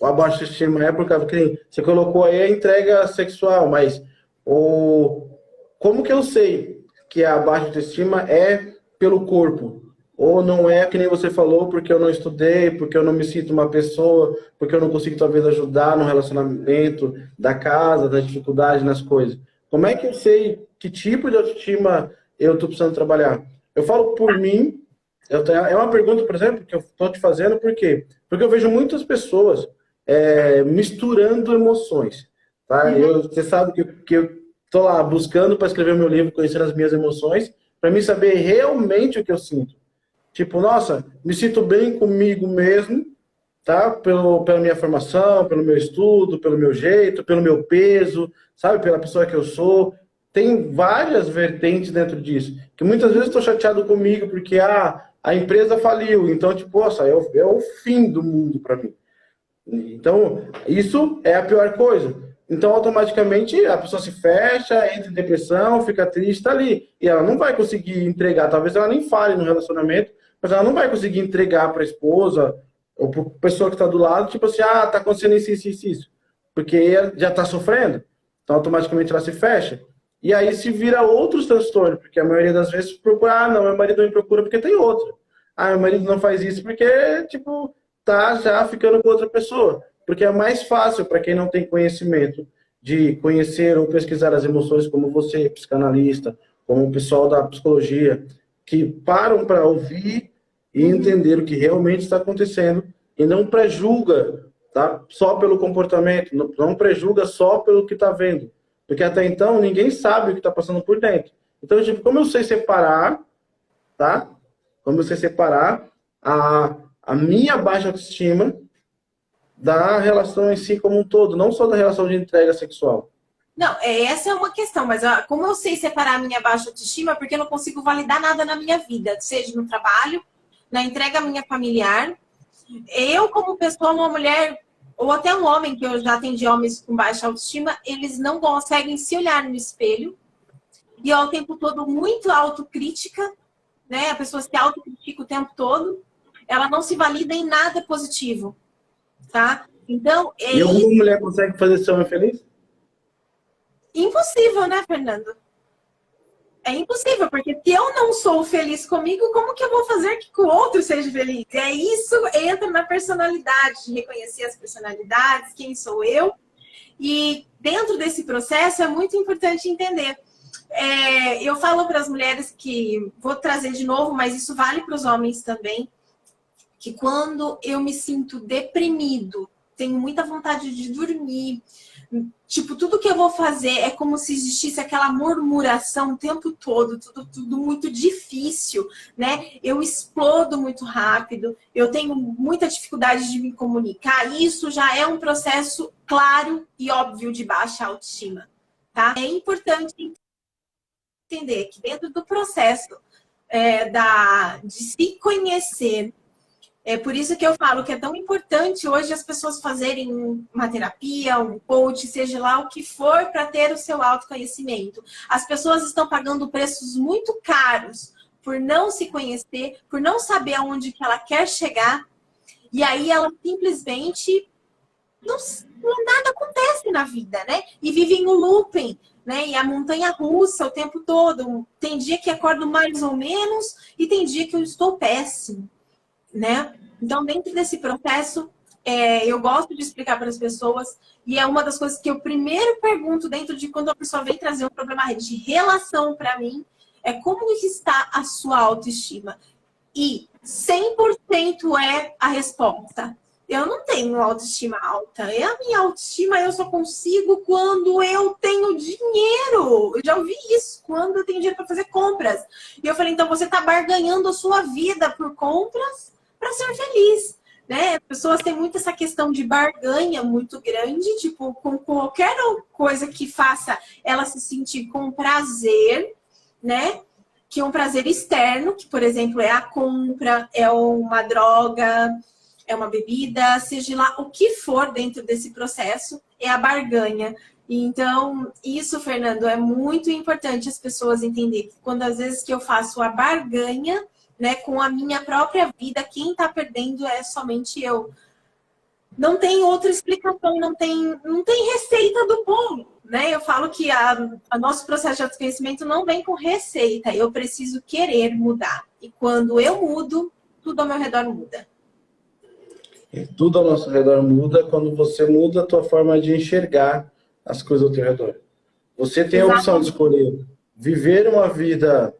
A baixa autoestima é por causa que você colocou aí a entrega sexual, mas como que eu sei que a baixa autoestima é pelo corpo? Ou não é que nem você falou, porque eu não estudei, porque eu não me sinto uma pessoa, porque eu não consigo talvez ajudar no relacionamento da casa, da dificuldade nas coisas. Como é que eu sei que tipo de autoestima eu estou precisando trabalhar? Eu falo por mim, é uma pergunta, por exemplo, que eu estou te fazendo, por quê? Porque eu vejo muitas pessoas misturando emoções. Tá? Você sabe que eu estou lá buscando para escrever o meu livro, conhecendo as minhas emoções, para mim saber realmente o que eu sinto. Tipo, nossa, me sinto bem comigo mesmo, tá? Pela minha formação, pelo meu estudo, pelo meu jeito, pelo meu peso, sabe? Pela pessoa que eu sou. Tem várias vertentes dentro disso. Que muitas vezes estou chateado comigo porque a empresa faliu. Então, tipo, nossa, é o fim do mundo para mim. Então, isso é a pior coisa. Então, automaticamente, a pessoa se fecha, entra em depressão, fica triste, tá ali. E ela não vai conseguir entregar. Talvez ela nem fale no relacionamento, mas ela não vai conseguir entregar para a esposa ou para a pessoa que está do lado, tipo assim, tá acontecendo isso. Porque ela já está sofrendo. Então, automaticamente ela se fecha. E aí se vira outros transtornos, porque a maioria das vezes procura, ah, não, meu marido não me procura porque tem outro. Ah, meu marido não faz isso porque, tipo, tá já ficando com outra pessoa. Porque é mais fácil para quem não tem conhecimento de conhecer ou pesquisar as emoções, como você, psicanalista, como o pessoal da psicologia, que param para ouvir e entender o que realmente está acontecendo e não prejulga, tá? Só pelo comportamento, não prejulga só pelo que está vendo. Porque até então ninguém sabe o que está passando por dentro. Então, tipo, como eu sei separar, tá? Como eu sei separar a minha baixa autoestima da relação em si como um todo, não só da relação de entrega sexual. Não, essa é uma questão, mas como eu sei separar a minha baixa autoestima, porque eu não consigo validar nada na minha vida, seja no trabalho, na entrega minha familiar. Eu, como pessoa, uma mulher, ou até um homem, que eu já atendi homens com baixa autoestima, eles não conseguem se olhar no espelho. E ao tempo todo muito autocrítica, né? A pessoa se autocritica o tempo todo. Ela não se valida em nada positivo, tá? Então, E alguma mulher consegue fazer esse homem feliz? Impossível, né, Fernando? É impossível, porque se eu não sou feliz comigo, como que eu vou fazer que o outro seja feliz? É isso, entra na personalidade, de reconhecer as personalidades, quem sou eu. E dentro desse processo é muito importante entender. Eu falo para as mulheres que, vou trazer de novo, mas isso vale para os homens também, que quando eu me sinto deprimido, tenho muita vontade de dormir, tipo, tudo que eu vou fazer é como se existisse aquela murmuração o tempo todo, tudo muito difícil, né? Eu explodo muito rápido, eu tenho muita dificuldade de me comunicar, e isso já é um processo claro e óbvio de baixa autoestima, tá? É importante entender que dentro do processo de se conhecer, é por isso que eu falo que é tão importante hoje as pessoas fazerem uma terapia, um coach, seja lá o que for, para ter o seu autoconhecimento. As pessoas estão pagando preços muito caros por não se conhecer, por não saber aonde que ela quer chegar, e aí ela simplesmente nada acontece na vida, né? E vivem no looping, né? E a montanha russa o tempo todo. Tem dia que acordo mais ou menos e tem dia que eu estou péssimo, né? Então, dentro desse processo, eu gosto de explicar para as pessoas, e é uma das coisas que eu primeiro pergunto dentro de quando a pessoa vem trazer um problema de relação para mim, é como está a sua autoestima. E 100% é a resposta. Eu não tenho autoestima alta. A minha autoestima eu só consigo quando eu tenho dinheiro. Eu já ouvi isso, quando eu tenho dinheiro para fazer compras. E eu falei, então você está barganhando a sua vida por compras para ser feliz, né? As pessoas têm muito essa questão de barganha muito grande, tipo, com qualquer coisa que faça ela se sentir com prazer, né? Que é um prazer externo, que, por exemplo, é a compra, é uma droga, é uma bebida, seja lá o que for dentro desse processo, é a barganha. Então, isso, Fernando, é muito importante as pessoas entenderem que quando às vezes que eu faço a barganha, né, com a minha própria vida, quem está perdendo é somente eu. Não tem outra explicação, não tem receita do bolo, né? Eu falo que a nosso processo de autoconhecimento não vem com receita, eu preciso querer mudar. E quando eu mudo, tudo ao meu redor muda. E tudo ao nosso redor muda quando você muda a tua forma de enxergar as coisas ao teu redor. Você tem a opção de escolher viver uma vida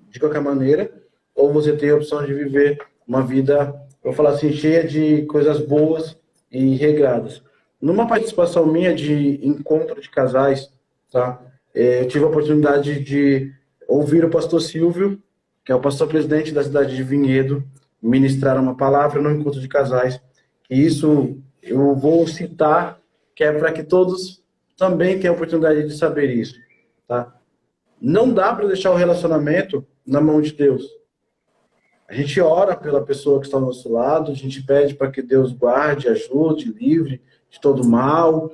de qualquer maneira, ou você tem a opção de viver uma vida, eu vou falar assim, cheia de coisas boas e regradas. Numa participação minha de encontro de casais, tá? Eu tive a oportunidade de ouvir o pastor Silvio, que é o pastor presidente da cidade de Vinhedo, ministrar uma palavra no encontro de casais. E isso eu vou citar, que é para que todos também tenham a oportunidade de saber isso, tá? Não dá para deixar o relacionamento na mão de Deus. A gente ora pela pessoa que está ao nosso lado, a gente pede para que Deus guarde, ajude, livre de todo mal,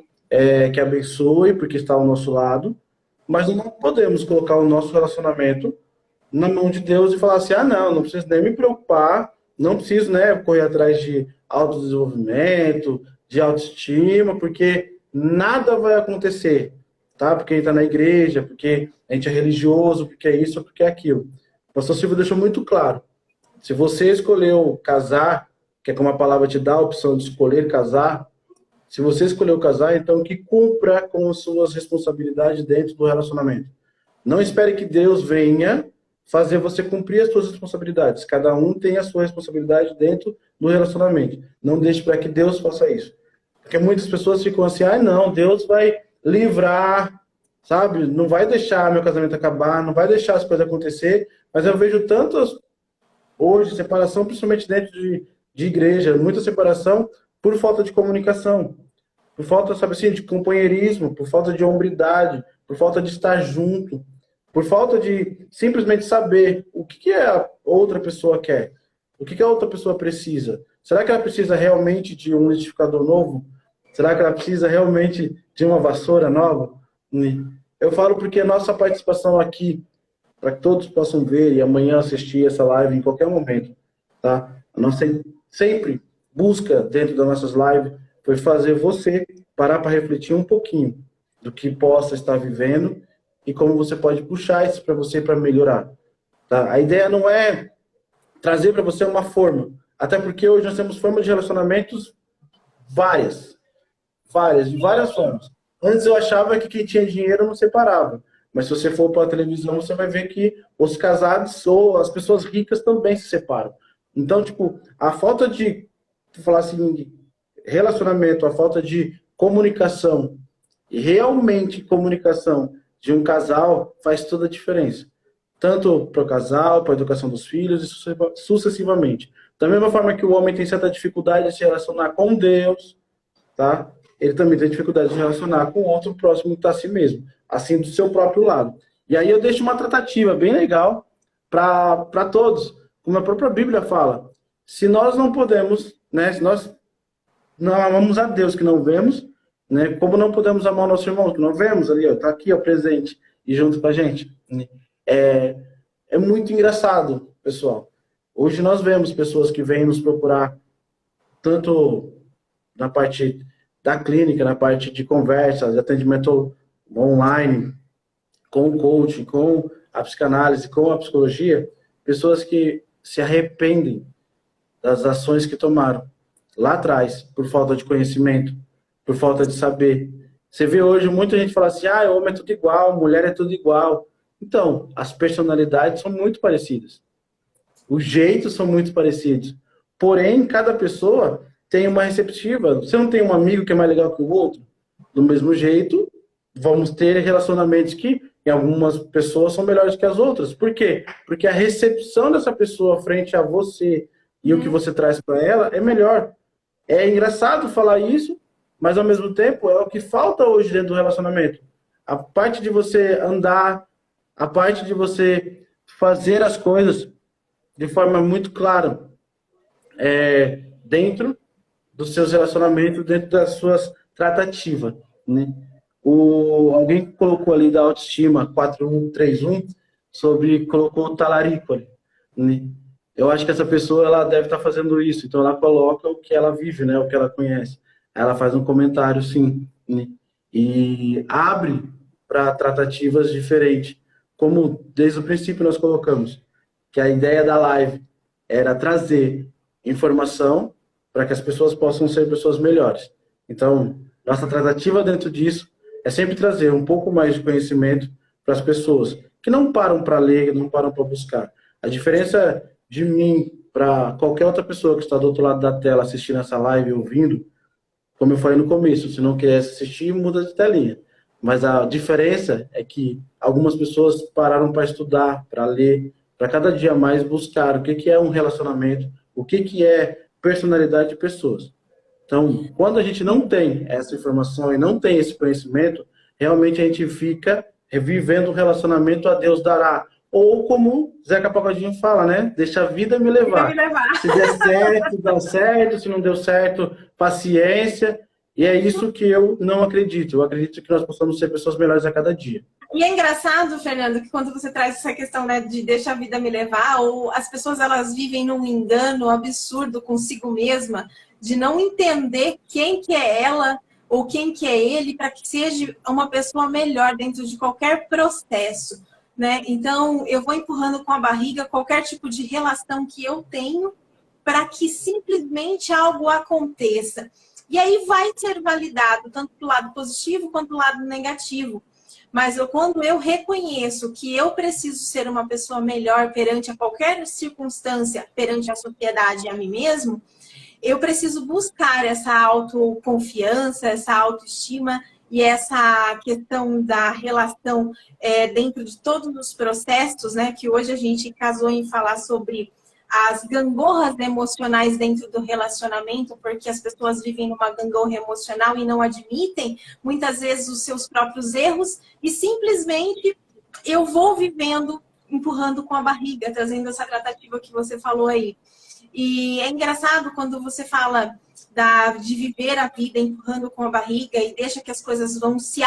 que abençoe, porque está ao nosso lado, mas não podemos colocar o nosso relacionamento na mão de Deus e falar assim, não preciso nem me preocupar, não preciso, né, correr atrás de autodesenvolvimento, de autoestima, porque nada vai acontecer, tá? Porque a gente está na igreja, porque a gente é religioso, porque é isso, porque é aquilo. O pastor Silvio deixou muito claro. Se você escolheu casar, que é como a palavra te dá a opção de escolher casar, se você escolheu casar, então que cumpra com as suas responsabilidades dentro do relacionamento. Não espere que Deus venha fazer você cumprir as suas responsabilidades. Cada um tem a sua responsabilidade dentro do relacionamento. Não deixe para que Deus faça isso. Porque muitas pessoas ficam assim, não, Deus vai livrar, sabe? Não vai deixar meu casamento acabar, não vai deixar as coisas acontecer. Mas eu vejo tantas, hoje, separação, principalmente dentro de igreja, muita separação por falta de comunicação. Por falta, sabe assim, de companheirismo, por falta de hombridade, por falta de estar junto, por falta de simplesmente saber o que a outra pessoa quer, o que a outra pessoa precisa. Será que ela precisa realmente de um liquidificador novo? Será que ela precisa realmente de uma vassoura nova? Eu falo porque a nossa participação aqui, para que todos possam ver e amanhã assistir essa live em qualquer momento, tá? A nossa sempre busca dentro das nossas lives foi fazer você parar para refletir um pouquinho do que possa estar vivendo e como você pode puxar isso para você para melhorar. Tá? A ideia não é trazer para você uma forma, até porque hoje nós temos formas de relacionamentos de várias formas. Antes eu achava que quem tinha dinheiro não separava, mas se você for para a televisão, você vai ver que os casados ou as pessoas ricas também se separam. Então, tipo, a falta de, falar assim, de relacionamento, a falta de comunicação, e realmente comunicação de um casal faz toda a diferença. Tanto para o casal, para a educação dos filhos e sucessivamente. Da mesma forma que o homem tem certa dificuldade de se relacionar com Deus, tá? Ele também tem dificuldade de se relacionar com o outro próximo que está a si mesmo, assim do seu próprio lado. E aí eu deixo uma tratativa bem legal para todos. Como a própria Bíblia fala, se nós não podemos, né, se nós não amamos a Deus que não vemos, né, como não podemos amar o nosso irmão que não vemos ali, está aqui, ó, presente e junto com a gente. É muito engraçado, pessoal. Hoje nós vemos pessoas que vêm nos procurar, tanto na parte da clínica, na parte de conversa, de atendimento online, com o coaching, com a psicanálise, com a psicologia, pessoas que se arrependem das ações que tomaram lá atrás, por falta de conhecimento, por falta de saber. Você vê hoje muita gente fala assim, homem é tudo igual, mulher é tudo igual. Então, as personalidades são muito parecidas. Os jeitos são muito parecidos. Porém, cada pessoa tem uma receptiva. Você não tem um amigo que é mais legal que o outro? Do mesmo jeito, vamos ter relacionamentos que, em algumas pessoas, são melhores que as outras. Por quê? Porque a recepção dessa pessoa frente a você e o que você traz para ela é melhor. É engraçado falar isso, mas, ao mesmo tempo, é o que falta hoje dentro do relacionamento. A parte de você andar, a parte de você fazer as coisas de forma muito clara, dentro dos seus relacionamentos, dentro das suas tratativas, né? Alguém colocou ali da autoestima 4131 colocou o talarico, né? Eu acho que essa pessoa ela deve estar fazendo isso, então ela coloca o que ela vive, né? O que ela conhece. Ela faz um comentário, sim, né? E abre para tratativas diferentes, como desde o princípio nós colocamos, que a ideia da live era trazer informação para que as pessoas possam ser pessoas melhores. Então, nossa tratativa dentro disso é sempre trazer um pouco mais de conhecimento para as pessoas que não param para ler, não param para buscar. A diferença de mim para qualquer outra pessoa que está do outro lado da tela assistindo essa live, ouvindo, como eu falei no começo, se não quer assistir, muda de telinha. Mas a diferença é que algumas pessoas pararam para estudar, para ler, para cada dia mais buscar o que é um relacionamento, o que é personalidade de pessoas. Então, quando a gente não tem essa informação e não tem esse conhecimento, realmente a gente fica revivendo o relacionamento a Deus dará. Ou como Zeca Pagodinho fala, né? Deixa a vida me levar. Se der certo, dá certo. Se não deu certo, paciência. E é isso que eu não acredito. Eu acredito que nós possamos ser pessoas melhores a cada dia. E é engraçado, Fernando, que quando você traz essa questão, né, de deixa a vida me levar, ou as pessoas elas vivem num engano absurdo consigo mesma, de não entender quem que é ela, ou quem que é ele para que seja uma pessoa melhor dentro de qualquer processo, né? Então, eu vou empurrando com a barriga qualquer tipo de relação que eu tenho para que simplesmente algo aconteça. E aí vai ser validado tanto do lado positivo quanto do lado negativo. Mas quando eu reconheço que eu preciso ser uma pessoa melhor perante a qualquer circunstância, perante a sociedade e a mim mesmo, eu preciso buscar essa autoconfiança, essa autoestima e essa questão da relação dentro de todos os processos, né? Que hoje a gente casou em falar sobre as gangorras emocionais dentro do relacionamento, porque as pessoas vivem numa gangorra emocional e não admitem, muitas vezes, os seus próprios erros, e simplesmente eu vou vivendo, empurrando com a barriga, trazendo essa tratativa que você falou aí. E é engraçado quando você fala de viver a vida empurrando com a barriga e deixa que as coisas vão se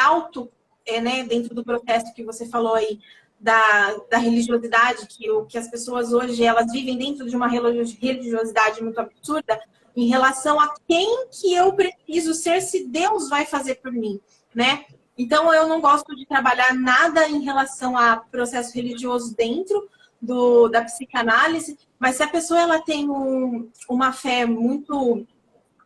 né, dentro do processo que você falou aí, da religiosidade, que as pessoas hoje elas vivem dentro de uma religiosidade muito absurda em relação a quem que eu preciso ser se Deus vai fazer por mim, né? Então, eu não gosto de trabalhar nada em relação a processo religioso dentro da psicanálise, mas se a pessoa ela tem uma fé muito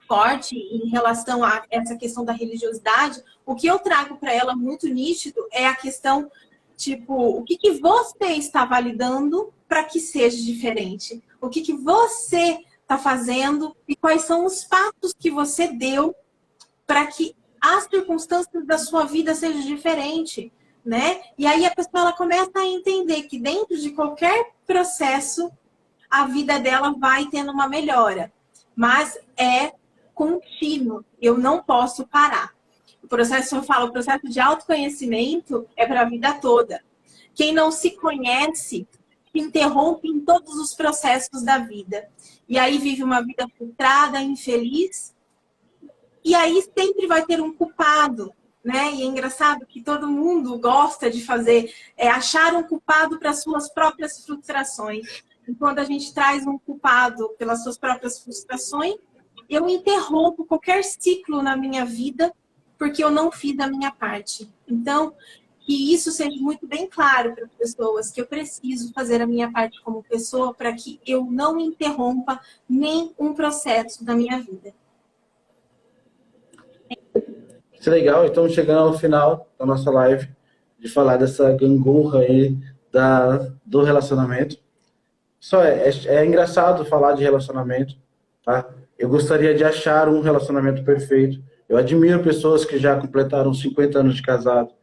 forte em relação a essa questão da religiosidade, o que eu trago para ela muito nítido é a questão tipo, o que você está validando para que seja diferente? O que você está fazendo e quais são os passos que você deu para que as circunstâncias da sua vida sejam diferentes, né? E aí a pessoa ela começa a entender que dentro de qualquer processo, a vida dela vai tendo uma melhora. Mas é contínuo. Eu não posso parar. O processo de autoconhecimento é para a vida toda. Quem não se conhece, se interrompe em todos os processos da vida. E aí vive uma vida frustrada, infeliz. E aí sempre vai ter um culpado, né? E é engraçado que todo mundo gosta de fazer, achar um culpado para suas próprias frustrações. E quando a gente traz um culpado pelas suas próprias frustrações, eu interrompo qualquer ciclo na minha vida porque eu não fiz a minha parte. Então, que isso seja muito bem claro para as pessoas, que eu preciso fazer a minha parte como pessoa para que eu não interrompa nenhum processo da minha vida. Isso é legal, então chegando ao final da nossa live, de falar dessa gangorra aí do relacionamento. Só é engraçado falar de relacionamento, tá? Eu gostaria de achar um relacionamento perfeito. Eu admiro pessoas que já completaram 50 anos de casado,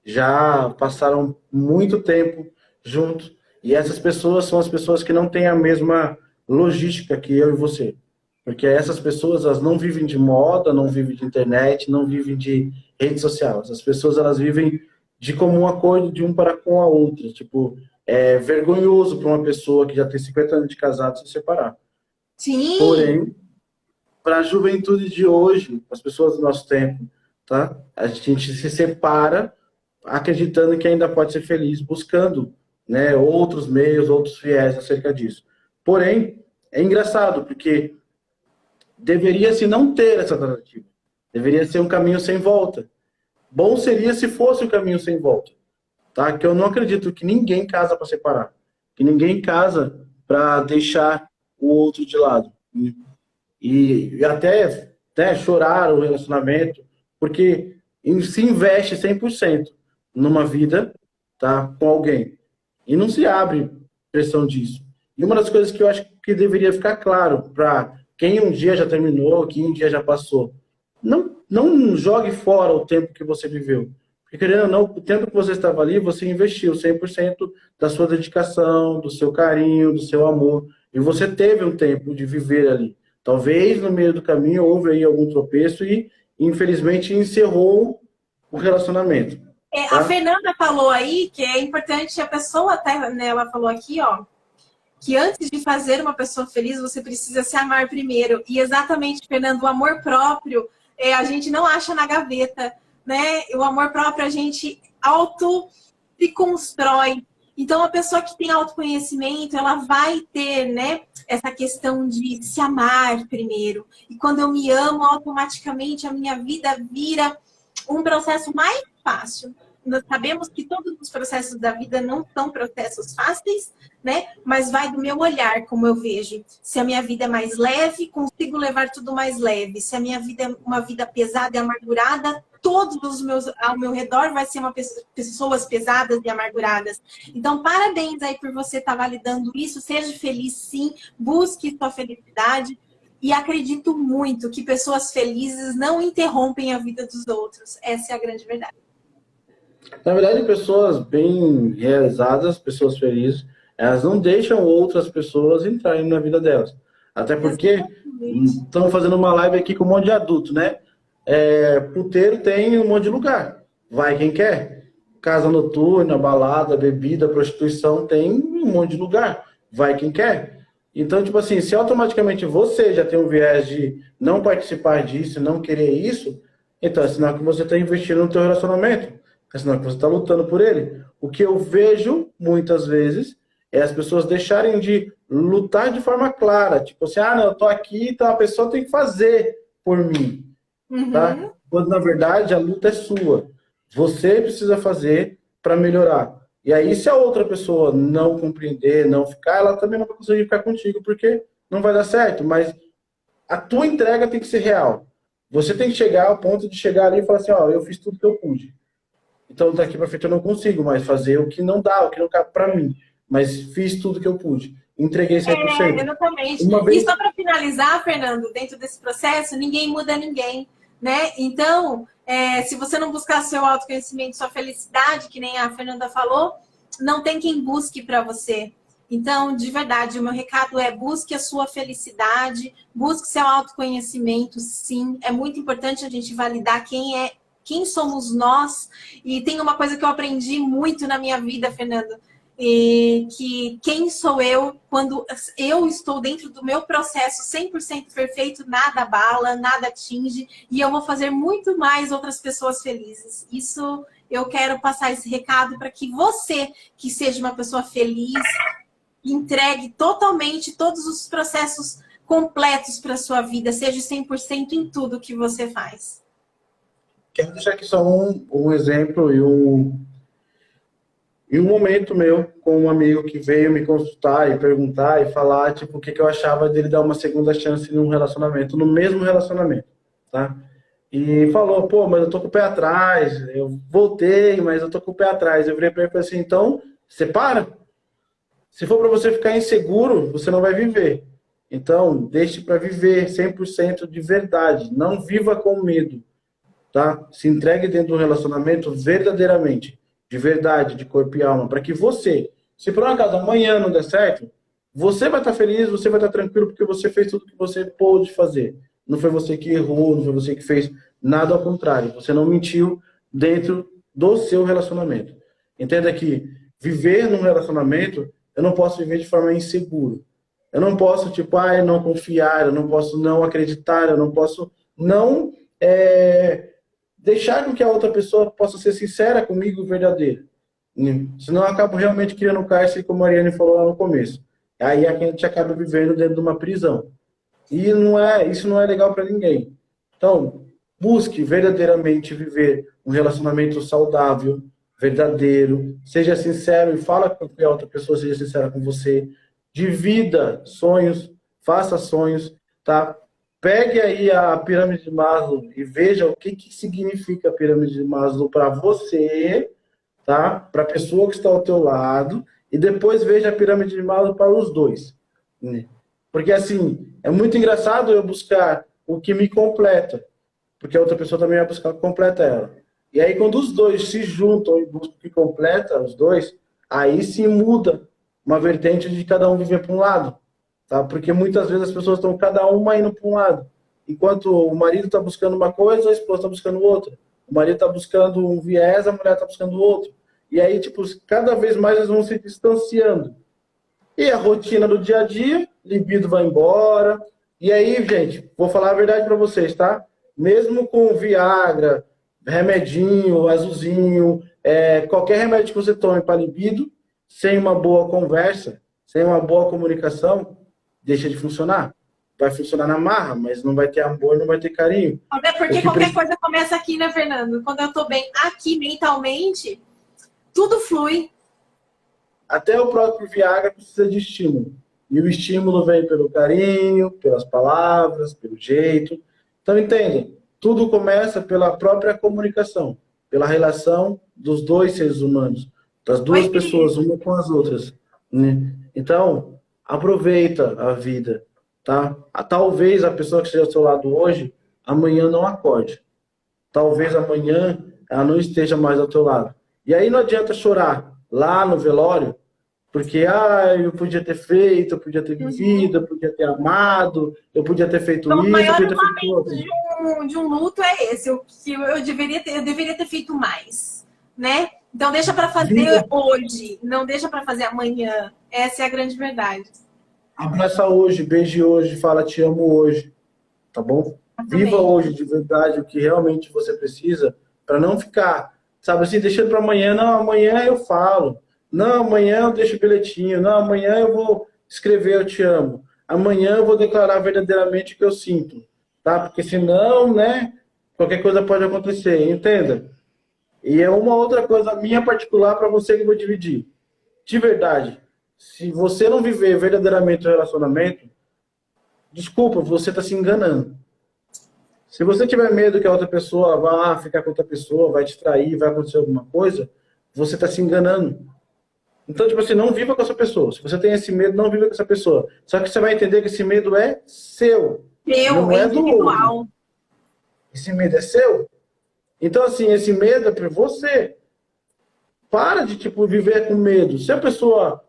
já passaram muito tempo juntos, e essas pessoas são as pessoas que não têm a mesma logística que eu e você. Porque essas pessoas, elas não vivem de moda, não vivem de internet, não vivem de rede social. Essas pessoas, elas vivem de comum acordo de um para com a outra. Tipo, é vergonhoso para uma pessoa que já tem 50 anos de casado se separar. Sim. Porém, para a juventude de hoje, as pessoas do nosso tempo, tá? A gente se separa acreditando que ainda pode ser feliz, buscando, né, outros meios, outros viés acerca disso. Porém, é engraçado, porque deveria-se não ter essa alternativa. Deveria ser um caminho sem volta. Bom seria se fosse um caminho sem volta. Tá? Que eu não acredito que ninguém casa para separar. Que ninguém casa para deixar o outro de lado. E até chorar o relacionamento, porque se investe 100% numa vida, tá, com alguém. E não se abre pressão disso. E uma das coisas que eu acho que deveria ficar claro para quem um dia já terminou, quem um dia já passou, não jogue fora o tempo que você viveu. Porque, querendo ou não, o tempo que você estava ali, você investiu 100% da sua dedicação, do seu carinho, do seu amor. E você teve um tempo de viver ali. Talvez no meio do caminho houve aí algum tropeço e, infelizmente, encerrou o relacionamento. Tá? A Fernanda falou aí que é importante a pessoa, até, né, ela falou aqui, ó, que antes de fazer uma pessoa feliz, você precisa se amar primeiro. E exatamente, Fernando, o amor próprio, a gente não acha na gaveta, né? O amor próprio a gente se constrói. Então, a pessoa que tem autoconhecimento, ela vai ter, né, essa questão de se amar primeiro. E quando eu me amo, automaticamente a minha vida vira um processo mais fácil. Nós sabemos que todos os processos da vida não são processos fáceis, né? Mas vai do meu olhar, como eu vejo. Se a minha vida é mais leve, consigo levar tudo mais leve. Se a minha vida é uma vida pesada e amargurada, todos os meus ao meu redor vai ser pessoas pesadas e amarguradas. Então, parabéns aí por você estar validando isso. Seja feliz, sim. Busque sua felicidade. E acredito muito que pessoas felizes não interrompem a vida dos outros. Essa é a grande verdade. Na verdade, pessoas bem realizadas, pessoas felizes, elas não deixam outras pessoas entrarem na vida delas. Até porque estão fazendo uma live aqui com um monte de adulto, né? Puteiro tem um monte de lugar. Vai quem quer. Casa noturna, balada, bebida, prostituição, tem um monte de lugar. Vai quem quer. Então, tipo assim, se automaticamente você já tem um viés de não participar disso, não querer isso, então é sinal que você está investindo no teu relacionamento. É sinal que você está lutando por ele. O que eu vejo, muitas vezes, é as pessoas deixarem de lutar de forma clara. Tipo assim, não, eu tô aqui, então a pessoa tem que fazer por mim. Tá? Quando, na verdade, a luta é sua. Você precisa fazer para melhorar. E aí, se a outra pessoa não compreender, não ficar, ela também não vai conseguir ficar contigo, porque não vai dar certo. Mas a tua entrega tem que ser real. Você tem que chegar ao ponto de chegar ali e falar assim, eu fiz tudo que eu pude. Então, daqui para frente eu não consigo mais fazer o que não dá, o que não cabe para mim. Mas fiz tudo que eu pude. Entreguei 100%. Exatamente. E só para finalizar, Fernando, dentro desse processo, ninguém muda ninguém, né? Então, se você não buscar seu autoconhecimento, sua felicidade, que nem a Fernanda falou, não tem quem busque para você. Então, de verdade, o meu recado é busque a sua felicidade, busque seu autoconhecimento, sim. É muito importante a gente validar quem somos nós. E tem uma coisa que eu aprendi muito na minha vida, Fernando, que quem sou eu quando eu estou dentro do meu processo 100% perfeito, nada abala, nada atinge, e eu vou fazer muito mais outras pessoas felizes. Isso eu quero passar esse recado para que você, que seja uma pessoa feliz, entregue totalmente todos os processos completos para a sua vida, seja 100% em tudo que você faz. Quero deixar aqui só um exemplo e um momento meu com um amigo que veio me consultar e perguntar e falar tipo, o que eu achava dele dar uma segunda chance num relacionamento, no mesmo relacionamento, tá? E falou, pô, mas eu tô com o pé atrás, eu voltei, mas eu tô com o pé atrás. Eu virei pra ele e falei assim, então, separa. Se for para você ficar inseguro, você não vai viver. Então, deixe para viver 100% de verdade. Não viva com medo. Tá? Se entregue dentro do relacionamento verdadeiramente, de verdade, de corpo e alma, para que você, se por um acaso amanhã não der certo, você vai estar feliz, você vai estar tranquilo, porque você fez tudo que você pôde fazer. Não foi você que errou, não foi você que fez nada ao contrário. Você não mentiu dentro do seu relacionamento. Entenda que viver num relacionamento, eu não posso viver de forma insegura. Eu não posso, tipo, não confiar, eu não posso não acreditar, eu não posso não deixar com que a outra pessoa possa ser sincera comigo e verdadeira. Senão eu acabo realmente criando um cárcere, como a Ariane falou lá no começo. Aí a gente acaba vivendo dentro de uma prisão. E isso não é legal para ninguém. Então, busque verdadeiramente viver um relacionamento saudável, verdadeiro, seja sincero e fala com que a outra pessoa seja sincera com você. Divida sonhos, faça sonhos, tá? Pegue aí a pirâmide de Maslow e veja o que significa a pirâmide de Maslow para você, tá? Para a pessoa que está ao teu lado, e depois veja a pirâmide de Maslow para os dois. Porque, assim, é muito engraçado eu buscar o que me completa, porque a outra pessoa também vai buscar o que completa ela. E aí, quando os dois se juntam e buscam o que completa os dois, aí sim muda uma vertente de cada um viver para um lado. Tá? Porque muitas vezes as pessoas estão cada uma indo para um lado. Enquanto o marido está buscando uma coisa, a esposa está buscando outra. O marido está buscando um viés, a mulher está buscando outro. E aí, tipo, cada vez mais eles vão se distanciando. E a rotina do dia a dia, libido vai embora. E aí, gente, vou falar a verdade para vocês, tá? Mesmo com Viagra, remedinho, azulzinho, qualquer remédio que você tome para libido, sem uma boa conversa, sem uma boa comunicação, deixa de funcionar. Vai funcionar na marra, mas não vai ter amor, não vai ter carinho. Até porque qualquer coisa começa aqui, né, Fernando? Quando eu tô bem aqui mentalmente, tudo flui. Até o próprio Viagra precisa de estímulo. E o estímulo vem pelo carinho, pelas palavras, pelo jeito. Então, entendem? Tudo começa pela própria comunicação, pela relação dos dois seres humanos, das duas pessoas, uma com as outras, né? Então, aproveita a vida, tá? Talvez a pessoa que esteja ao seu lado hoje, amanhã não acorde. Talvez amanhã ela não esteja mais ao teu lado. E aí não adianta chorar lá no velório, porque eu podia ter feito, eu podia ter vivido, eu podia ter amado, eu podia ter feito então, isso, o maior eu podia ter feito outro. de um luto é esse, eu deveria ter feito mais, né? Então deixa para fazer hoje, não deixa para fazer amanhã. Essa é a grande verdade. Abraça hoje, beije hoje, fala te amo hoje, tá bom? Viva hoje de verdade o que realmente você precisa, para não ficar, sabe assim, deixando para amanhã. Não, amanhã eu falo. Não, amanhã eu deixo o bilhetinho. Não, amanhã eu vou escrever eu te amo. Amanhã eu vou declarar verdadeiramente o que eu sinto, tá? Porque senão, né, qualquer coisa pode acontecer, entenda? E é uma outra coisa minha particular para você que eu vou dividir. De verdade, se você não viver verdadeiramente o relacionamento, desculpa, você está se enganando. Se você tiver medo que a outra pessoa vá lá ficar com outra pessoa, vai te trair, vai acontecer alguma coisa, você está se enganando. Então, tipo assim, não viva com essa pessoa. Se você tem esse medo, não viva com essa pessoa. Só que você vai entender que esse medo é seu. Não é do outro. Esse medo é seu. Então, assim, esse medo é para você. Para de, tipo, viver com medo. Se a pessoa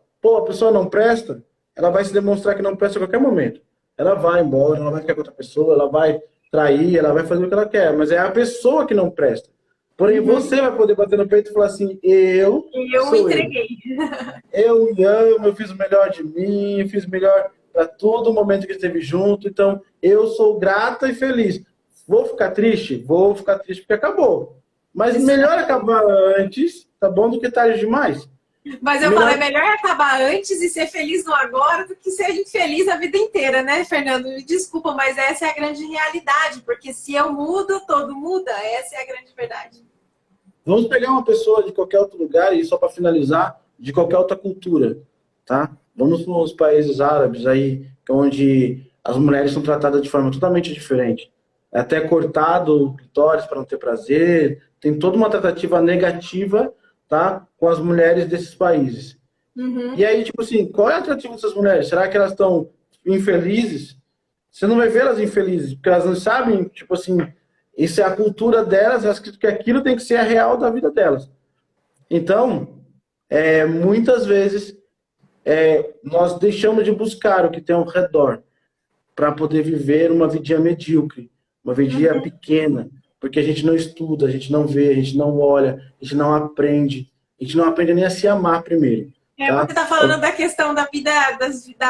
não presta, ela vai se demonstrar que não presta a qualquer momento. Ela vai embora, ela vai ficar com outra pessoa, ela vai trair, ela vai fazer o que ela quer. Mas é a pessoa que não presta. Porém, você vai poder bater no peito e falar assim, eu entreguei. Eu me amo, eu fiz o melhor de mim, eu fiz o melhor para todo momento que esteve junto. Então, eu sou grata e feliz. Vou ficar triste? Vou ficar triste porque acabou. Mas melhor acabar antes, tá bom, do que tarde demais. Mas eu falo, é melhor acabar antes e ser feliz no agora do que ser infeliz a vida inteira, né, Fernando? Me desculpa, mas essa é a grande realidade, porque se eu mudo, todo muda. Essa é a grande verdade. Vamos pegar uma pessoa de qualquer outro lugar e só para finalizar, de qualquer outra cultura, tá? Vamos para os países árabes aí, onde as mulheres são tratadas de forma totalmente diferente. É até cortado o clitóris para não ter prazer, tem toda uma tratativa negativa, tá, com as mulheres desses países. Uhum. E aí, tipo assim, qual é o atrativo dessas mulheres? Será que elas estão infelizes? Você não vai ver elas infelizes, porque elas não sabem, tipo assim, isso é a cultura delas, elas acreditam que aquilo tem que ser a real da vida delas. Então, muitas vezes, nós deixamos de buscar o que tem ao redor para poder viver uma vidinha medíocre, uma vidinha pequena, porque a gente não estuda, a gente não vê, a gente não olha, a gente não aprende nem a se amar primeiro. Tá? Você está falando da questão da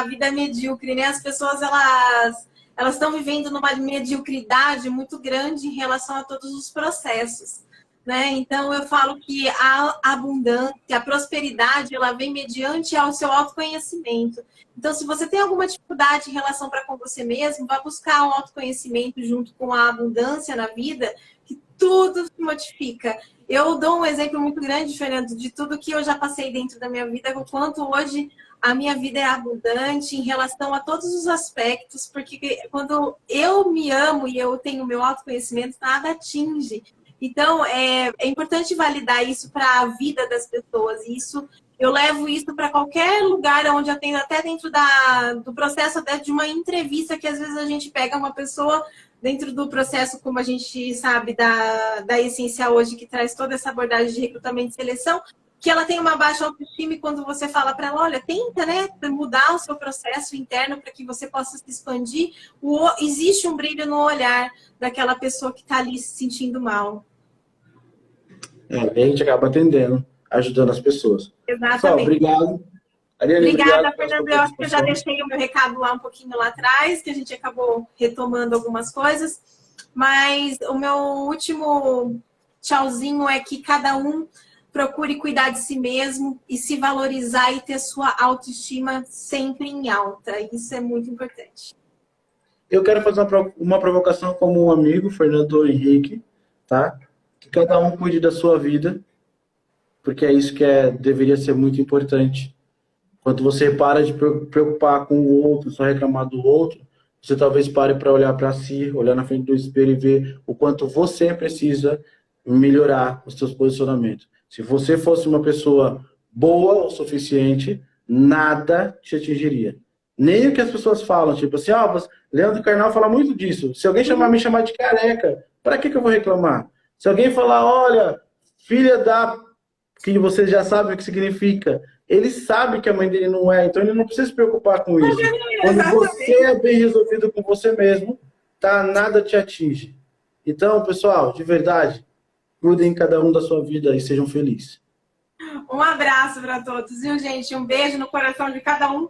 vida medíocre, né? As pessoas, elas estão vivendo numa mediocridade muito grande em relação a todos os processos, né? Então, eu falo que a abundância, a prosperidade, ela vem mediante ao seu autoconhecimento. Então, se você tem alguma dificuldade em relação com você mesmo, vá buscar o autoconhecimento junto com a abundância na vida, que tudo se modifica. Eu dou um exemplo muito grande, Fernando, de tudo que eu já passei dentro da minha vida, o quanto hoje a minha vida é abundante em relação a todos os aspectos, porque quando eu me amo e eu tenho meu autoconhecimento, nada atinge. Então, é importante validar isso para a vida das pessoas. E eu levo isso para qualquer lugar onde eu tenho, até dentro do processo até de uma entrevista, que às vezes a gente pega uma pessoa dentro do processo, como a gente sabe, da Essencial hoje, que traz toda essa abordagem de recrutamento e seleção, que ela tem uma baixa autoestima e quando você fala para ela, olha, tenta, né, mudar o seu processo interno para que você possa se expandir, existe um brilho no olhar daquela pessoa que está ali se sentindo mal. A gente acaba atendendo, ajudando as pessoas. Exatamente. Só, obrigado. Ariane, obrigada, Fernando. Eu acho que eu já deixei o meu recado lá um pouquinho lá atrás, que a gente acabou retomando algumas coisas. Mas o meu último tchauzinho é que cada um procure cuidar de si mesmo e se valorizar e ter sua autoestima sempre em alta. Isso é muito importante. Eu quero fazer uma provocação como um amigo, Fernando Henrique, tá? Que cada um cuide da sua vida, porque é isso que deveria ser muito importante. Quando você para de preocupar com o outro, só reclamar do outro, você talvez pare para olhar para si, olhar na frente do espelho e ver o quanto você precisa melhorar os seus posicionamentos. Se você fosse uma pessoa boa o suficiente, nada te atingiria. Nem o que as pessoas falam, tipo assim, Leandro Carnal fala muito disso. Se alguém me chamar de careca, para que eu vou reclamar? Se alguém falar, olha, filha da... que você já sabe o que significa, ele sabe que a mãe dele não é, então ele não precisa se preocupar com isso. Quando você é bem resolvido com você mesmo, tá, nada te atinge. Então, pessoal, de verdade, cuidem cada um da sua vida e sejam felizes. Um abraço para todos, viu, gente? Um beijo no coração de cada um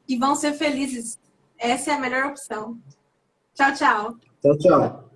e vão ser felizes. Essa é a melhor opção. Tchau, tchau. Tchau, tchau.